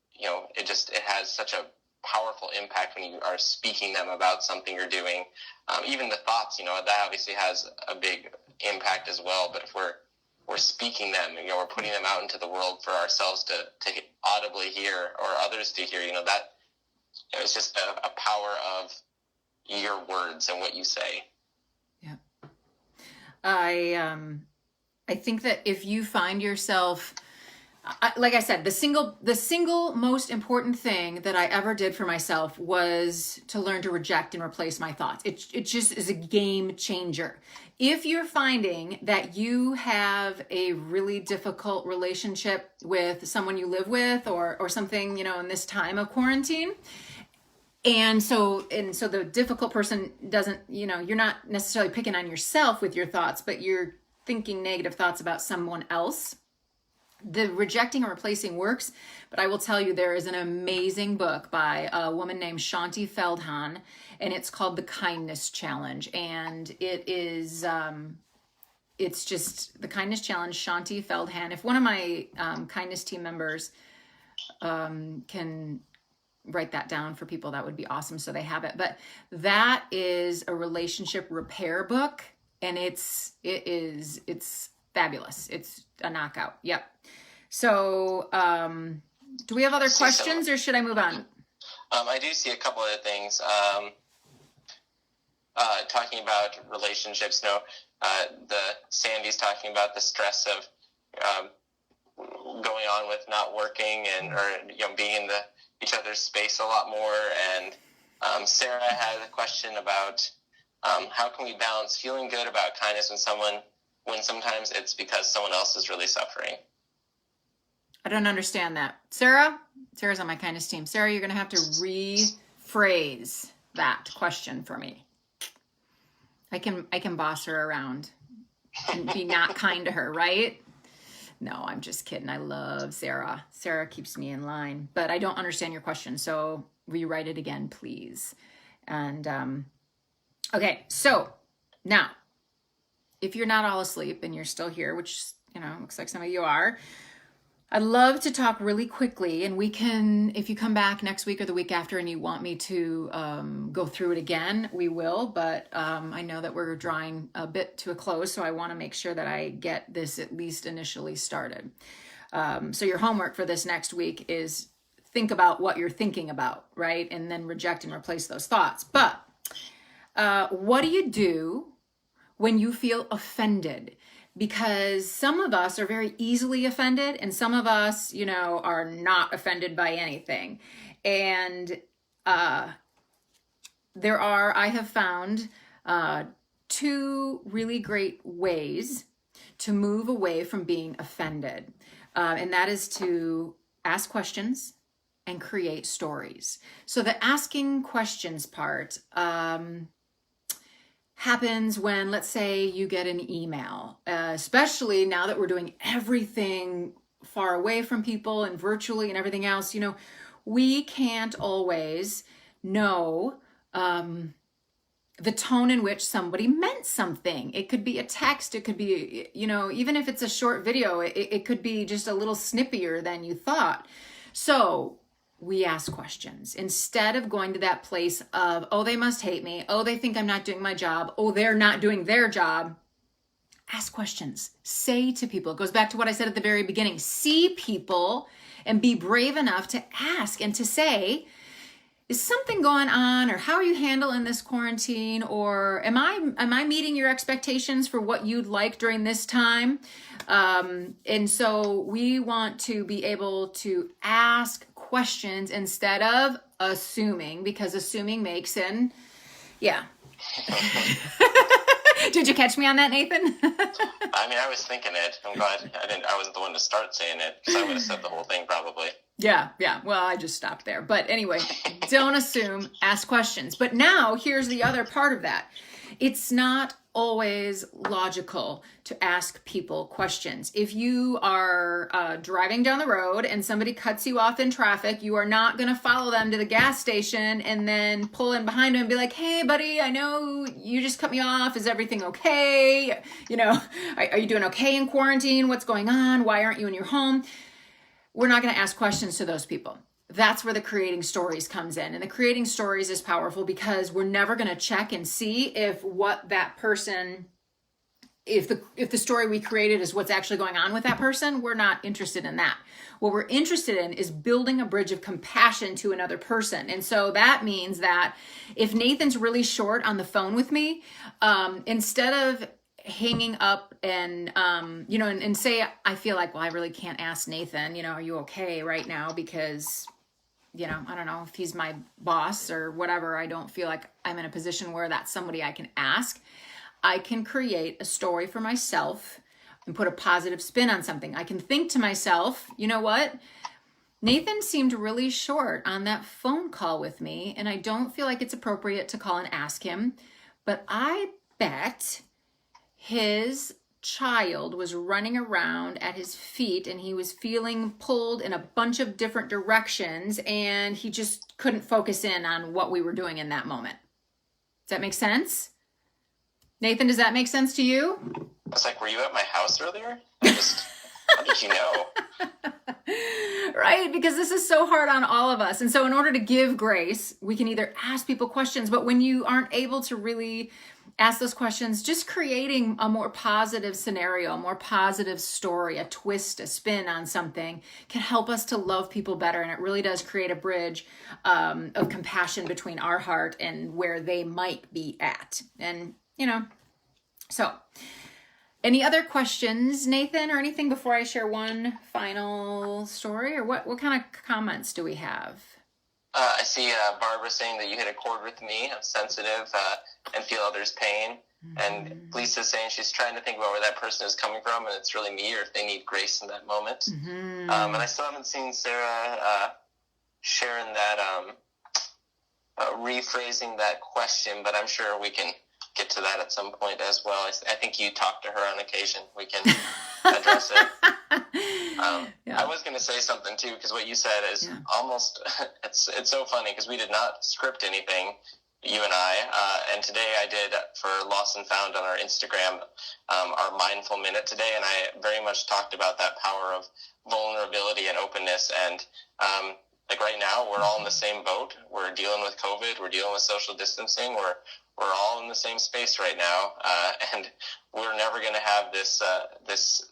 has such a powerful impact when you are speaking them about something you're doing. Even the thoughts, that obviously has a big impact as well. But if we're speaking them, we're putting them out into the world for ourselves to audibly hear, or others to hear, that it's just a power of your words and what you say. Yeah. I think that if you find yourself, like I said, the single most important thing that I ever did for myself was to learn to reject and replace my thoughts. It just is a game changer. If you're finding that you have a really difficult relationship with someone you live with, or something, in this time of quarantine, and so the difficult person doesn't, you're not necessarily picking on yourself with your thoughts, but you're thinking negative thoughts about someone else, the rejecting and replacing works. But I will tell you, there is an amazing book by a woman named Shanti Feldhahn, and it's called The Kindness Challenge. And it is, it's just The Kindness Challenge, Shanti Feldhahn. If one of my kindness team members can write that down for people, that would be awesome, so they have it. But that is a relationship repair book, and it's fabulous. It's a knockout. Yep. So do we have other questions, or should I move on? I do see a couple other things. Talking about relationships, the Sandy's talking about the stress of going on with not working or being in each other's space a lot more. And Sarah had a question about how can we balance feeling good about kindness when sometimes it's because someone else is really suffering. I don't understand that. Sarah's on my kindness team. Sarah, you're going to have to rephrase that question for me. I can boss her around and be not kind to her, right? No, I'm just kidding. I love Sarah. Sarah keeps me in line, but I don't understand your question. So rewrite it again, please. And okay, so now, if you're not all asleep and you're still here, which looks like some of you are, I'd love to talk really quickly, and we can, if you come back next week or the week after and you want me to go through it again, we will, but I know that we're drawing a bit to a close, so I want to make sure that I get this at least initially started. So your homework for this next week is think about what you're thinking about, right? And then reject and replace those thoughts. But what do you do when you feel offended? Because some of us are very easily offended, and some of us, are not offended by anything. And I have found 2 really great ways to move away from being offended. and that is to ask questions and create stories. So the asking questions part happens when, let's say, you get an email, especially now that we're doing everything far away from people and virtually and everything else. We can't always know the tone in which somebody meant something. It could be a text, it could be, even if it's a short video, it could be just a little snippier than you thought. So we ask questions instead of going to that place of, oh, they must hate me. Oh, they think I'm not doing my job. Oh, they're not doing their job. Ask questions. Say to people, it goes back to what I said at the very beginning, see people and be brave enough to ask and to say, is something going on, or how are you handling this quarantine, or am I meeting your expectations for what you'd like during this time? And so we want to be able to ask questions instead of assuming, because assuming makes an, yeah. Did you catch me on that, Nathan? I mean, I was thinking it. I'm glad I wasn't the one to start saying it, because I would have said the whole thing probably. Yeah. Well, I just stopped there. But anyway, don't assume, ask questions. But now here's the other part of that. It's not always logical to ask people questions. If you are driving down the road and somebody cuts you off in traffic, you are not going to follow them to the gas station and then pull in behind them and be like, hey, buddy, I know you just cut me off. Is everything okay? Are you doing okay in quarantine? What's going on? Why aren't you in your home? We're not going to ask questions to those people. That's where the creating stories comes in. And the creating stories is powerful because we're never going to check and see if what that person, if the story we created is what's actually going on with that person. We're not interested in that. What we're interested in is building a bridge of compassion to another person. And so that means that if Nathan's really short on the phone with me, instead of hanging up and and say, I feel like, well, I really can't ask Nathan, are you okay right now? Because, I don't know if he's my boss or whatever. I don't feel like I'm in a position where that's somebody I can ask. I can create a story for myself and put a positive spin on something. I can think to myself, you know what? Nathan seemed really short on that phone call with me, and I don't feel like it's appropriate to call and ask him, but I bet his child was running around at his feet and he was feeling pulled in a bunch of different directions and he just couldn't focus in on what we were doing in that moment. Does that make sense? Nathan, does that make sense to you? I was like, were you at my house earlier? How did you know? Right, because this is so hard on all of us. And so in order to give grace, we can either ask people questions, but when you aren't able to really ask those questions, just creating a more positive scenario, a more positive story, a twist, a spin on something can help us to love people better. And it really does create a bridge of compassion between our heart and where they might be at. And, so any other questions, Nathan, or anything before I share one final story? Or what kind of comments do we have? I see Barbara saying that you hit a chord with me. I'm sensitive and feel others' pain. Mm-hmm. And Lisa's saying she's trying to think about where that person is coming from, and it's really me, or if they need grace in that moment. Mm-hmm. And I still haven't seen Sarah sharing that, rephrasing that question, but I'm sure we can get to that at some point as well. I think you talk to her on occasion. We can address it. Yeah. I was going to say something too, because what you said is almost, it's so funny because we did not script anything, you and I, and today I did for Lost and Found on our Instagram, our mindful minute today, and I very much talked about that power of vulnerability and openness. And like right now, we're all in the same boat. We're dealing with COVID. We're dealing with social distancing. We're all in the same space right now, and we're never going to have this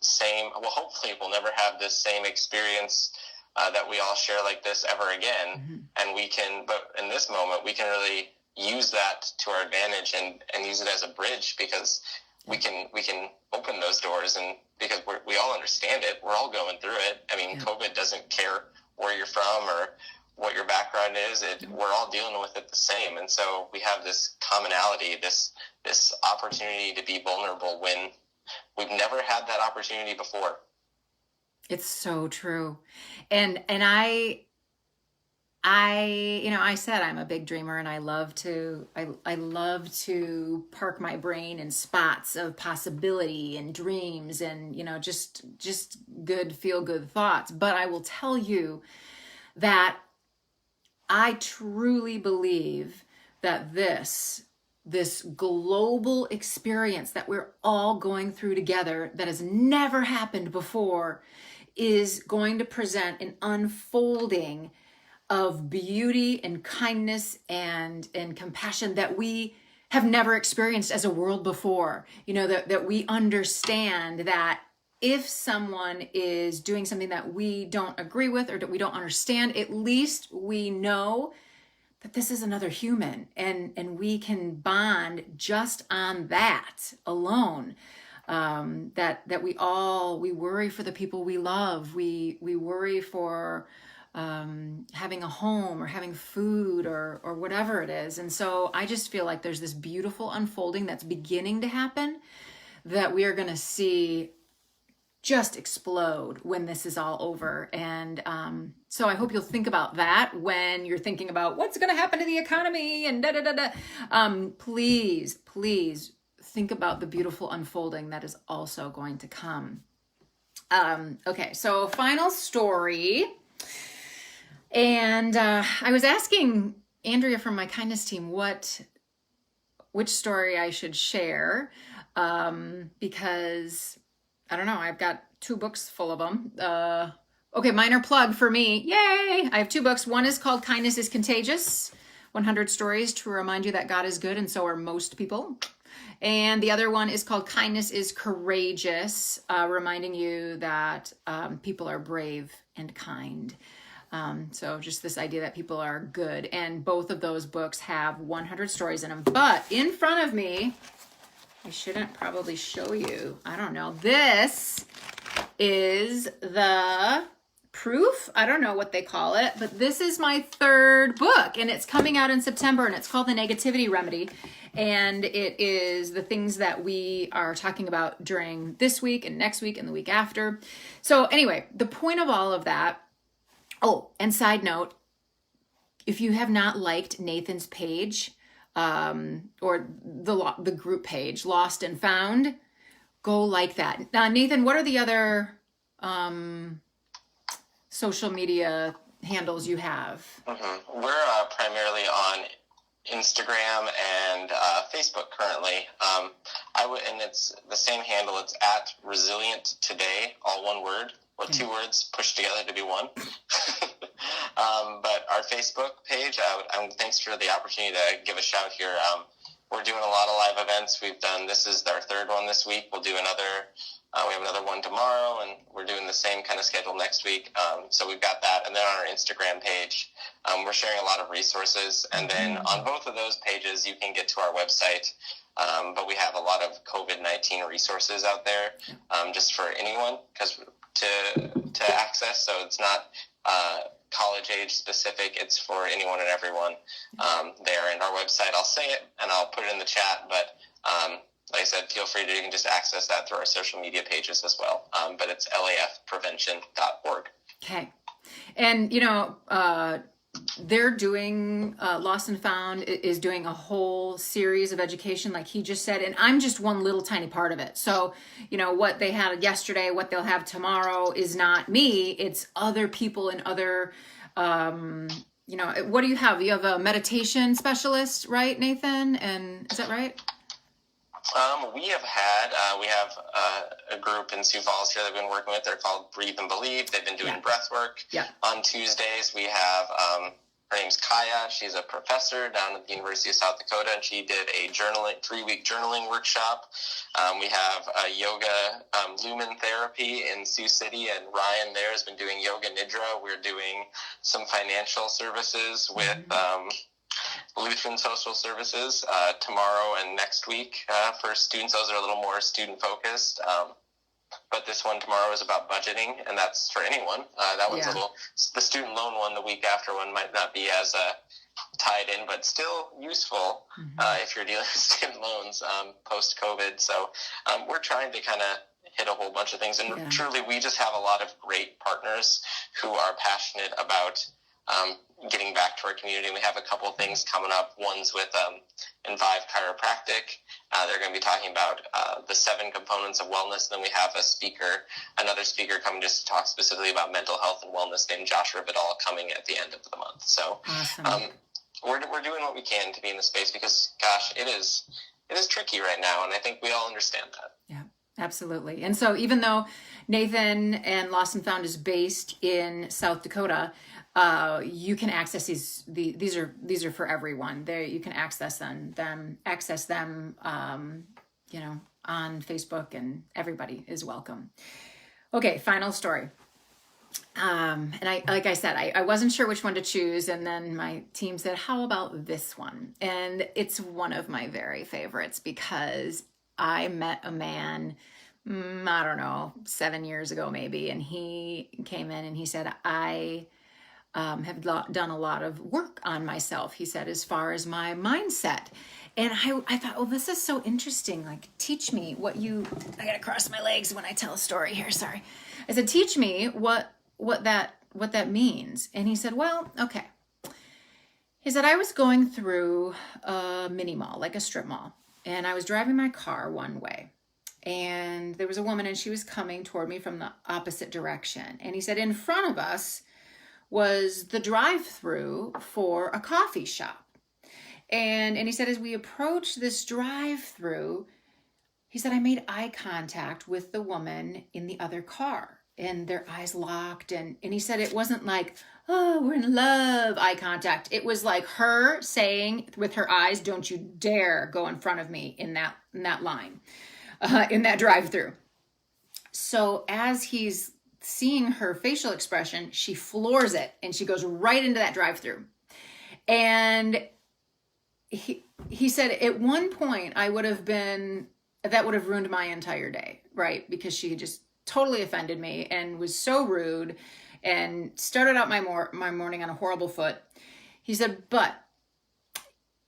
same. Well, hopefully, we'll never have this same experience that we all share like this ever again. Mm-hmm. And we can, but in this moment, we can really use that to our advantage and use it as a bridge, because we can open those doors, and because we all understand it, we're all going through it. I mean, COVID doesn't care where you're from or what your background is. We're all dealing with it the same. And so we have this commonality, this opportunity to be vulnerable when we've never had that opportunity before. It's so true. And I said I'm a big dreamer, and I love to park my brain in spots of possibility and dreams, and just good feel good thoughts. But I will tell you that I truly believe that this global experience that we're all going through together, that has never happened before, is going to present an unfolding of beauty and kindness and compassion that we have never experienced as a world before. That we understand that if someone is doing something that we don't agree with or that we don't understand, at least we know that this is another human, and we can bond just on that alone. That we worry for the people we love. We worry for having a home or having food or whatever it is. And so I just feel like there's this beautiful unfolding that's beginning to happen that we are going to see just explode when this is all over. And so I hope you'll think about that when you're thinking about what's going to happen to the economy and da da da da. Please think about the beautiful unfolding that is also going to come. Okay, so final story. And I was asking Andrea from my kindness team which story I should share, because I don't know, I've got 2 books full of them. Okay, minor plug for me. Yay! I have 2 books. One is called Kindness is Contagious, 100 Stories to Remind You That God is Good and So Are Most People. And the other one is called Kindness is Courageous, reminding you that people are brave and kind. So just this idea that people are good. And both of those books have 100 stories in them. But in front of me, I shouldn't probably show you. I don't know. This is the proof. I don't know what they call it, but this is my 3rd book, and it's coming out in September, and it's called The Negativity Remedy. And it is the things that we are talking about during this week and next week and the week after. So anyway, the point of all of that. Oh, and side note, if you have not liked Nathan's page, or the group page, Lost and Found, go like that. Nathan, what are the other social media handles you have? Mm-hmm. We're primarily on Instagram and Facebook currently. And it's the same handle. It's at Resilient Today, all one word. Well, 2 words pushed together to be one. But our Facebook page, thanks for the opportunity to give a shout here. We're doing a lot of live events. This is our 3rd one this week. We'll do another, we have another one tomorrow, and we're doing the same kind of schedule next week. So we've got that. And then on our Instagram page, we're sharing a lot of resources. And then on both of those pages, you can get to our website. But we have a lot of COVID-19 resources out there, just for anyone to access. So it's not college age specific. It's for anyone and everyone there. And our website, I'll say it and I'll put it in the chat, but like I said, feel free you can just access that through our social media pages as well. But it's lafprevention.org. Okay. And, they're doing, Lost and Found is doing a whole series of education, like he just said, and I'm just one little tiny part of it. So, what they had yesterday, what they'll have tomorrow is not me, it's other people and other, what do you have? You have a meditation specialist, right, Nathan? And is that right? We have a group in Sioux Falls here that we've been working with. They're called Breathe and Believe. They've been doing breath work. Yeah. On Tuesdays, we have, her name's Kaya. She's a professor down at the University of South Dakota, and she did a 3-week journaling workshop. We have a yoga lumen therapy in Sioux City, and Ryan there has been doing yoga nidra. We're doing some financial services with Lutheran Social Services tomorrow and next week for students. Those are a little more student-focused. But this one tomorrow is about budgeting, and that's for anyone. That one's the student loan one, the week after one might not be as tied in, but still useful if you're dealing with student loans post-COVID. So we're trying to kind of hit a whole bunch of things. And Yeah. truly, we just have a lot of great partners who are passionate about getting back to our community. We have a couple of things coming up. One's with Envive Chiropractic. They're going to be talking about the 7 components of wellness. Then we have another speaker coming just to talk specifically about mental health and wellness named Joshua Vidal coming at the end of the month. So Awesome. we're doing what we can to be in the space because, gosh, it is tricky right now. And I think we all understand that. Yeah, absolutely. And so even though Nathan and Lost and Found is based in South Dakota, you can access these are for everyone. You can access them on Facebook, and everybody is welcome. Okay, final story. And like I said, I wasn't sure which one to choose, and then my team said, how about this one? And it's one of my very favorites because I met a man, I don't know, 7 years ago maybe, and he came in and he said, I have done a lot of work on myself, he said, as far as my mindset. And I thought, oh, this is so interesting. Like, teach me I gotta cross my legs when I tell a story here, sorry. I said, teach me what that means. And he said, well, okay. He said, I was going through a mini mall, like a strip mall, and I was driving my car one way. And there was a woman, and she was coming toward me from the opposite direction. And he said, in front of us was the drive-through for a coffee shop. And he said, as we approached this drive-through, he said, I made eye contact with the woman in the other car, and their eyes locked. And he said, it wasn't like, oh, we're in love eye contact. It was like her saying with her eyes, don't you dare go in front of me in that line, in that drive-through. So as he's seeing her facial expression, she floors it and she goes right into that drive-through. And he said, at one point that would have ruined my entire day, right? Because she just totally offended me and was so rude and started out my morning on a horrible foot. He said, but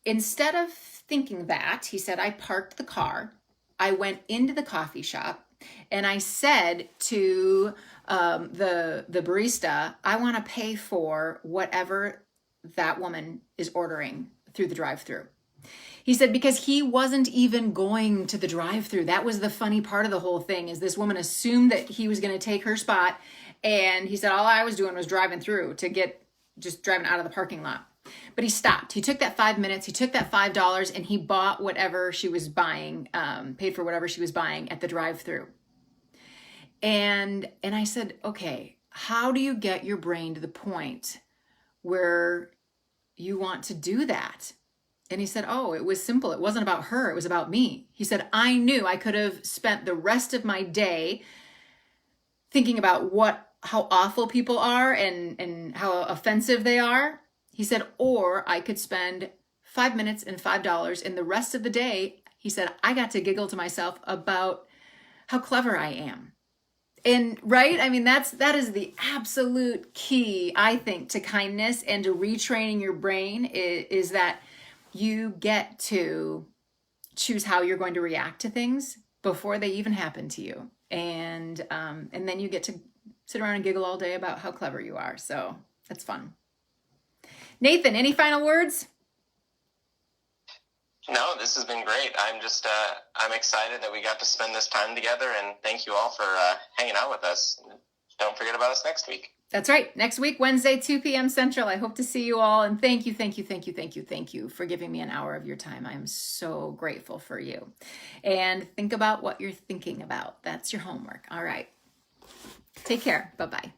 instead of thinking that, he said, I parked the car, I went into the coffee shop, and I said to the barista, I want to pay for whatever that woman is ordering through the drive-through. He said, because he wasn't even going to the drive-through. That was the funny part of the whole thing, is this woman assumed that he was going to take her spot. And he said, all I was doing was driving through just driving out of the parking lot. But he stopped. He took that 5 minutes. He took that $5 and he bought whatever she was buying, paid for whatever she was buying at the drive-through. And I said, okay, how do you get your brain to the point where you want to do that? And he said, oh, it was simple. It wasn't about her. It was about me. He said, I knew I could have spent the rest of my day thinking about how awful people are and how offensive they are. He said, or I could spend 5 minutes and $5, and the rest of the day, he said, I got to giggle to myself about how clever I am. And right, I mean, that is the absolute key, I think, to kindness and to retraining your brain is that you get to choose how you're going to react to things before they even happen to you. And then you get to sit around and giggle all day about how clever you are. So that's fun. Nathan, any final words? No, this has been great. I'm excited that we got to spend this time together, and thank you all for hanging out with us. Don't forget about us next week. That's right. Next week, Wednesday, 2 p.m. Central. I hope to see you all. And thank you for giving me an hour of your time. I am so grateful for you. And think about what you're thinking about. That's your homework. All right. Take care. Bye-bye.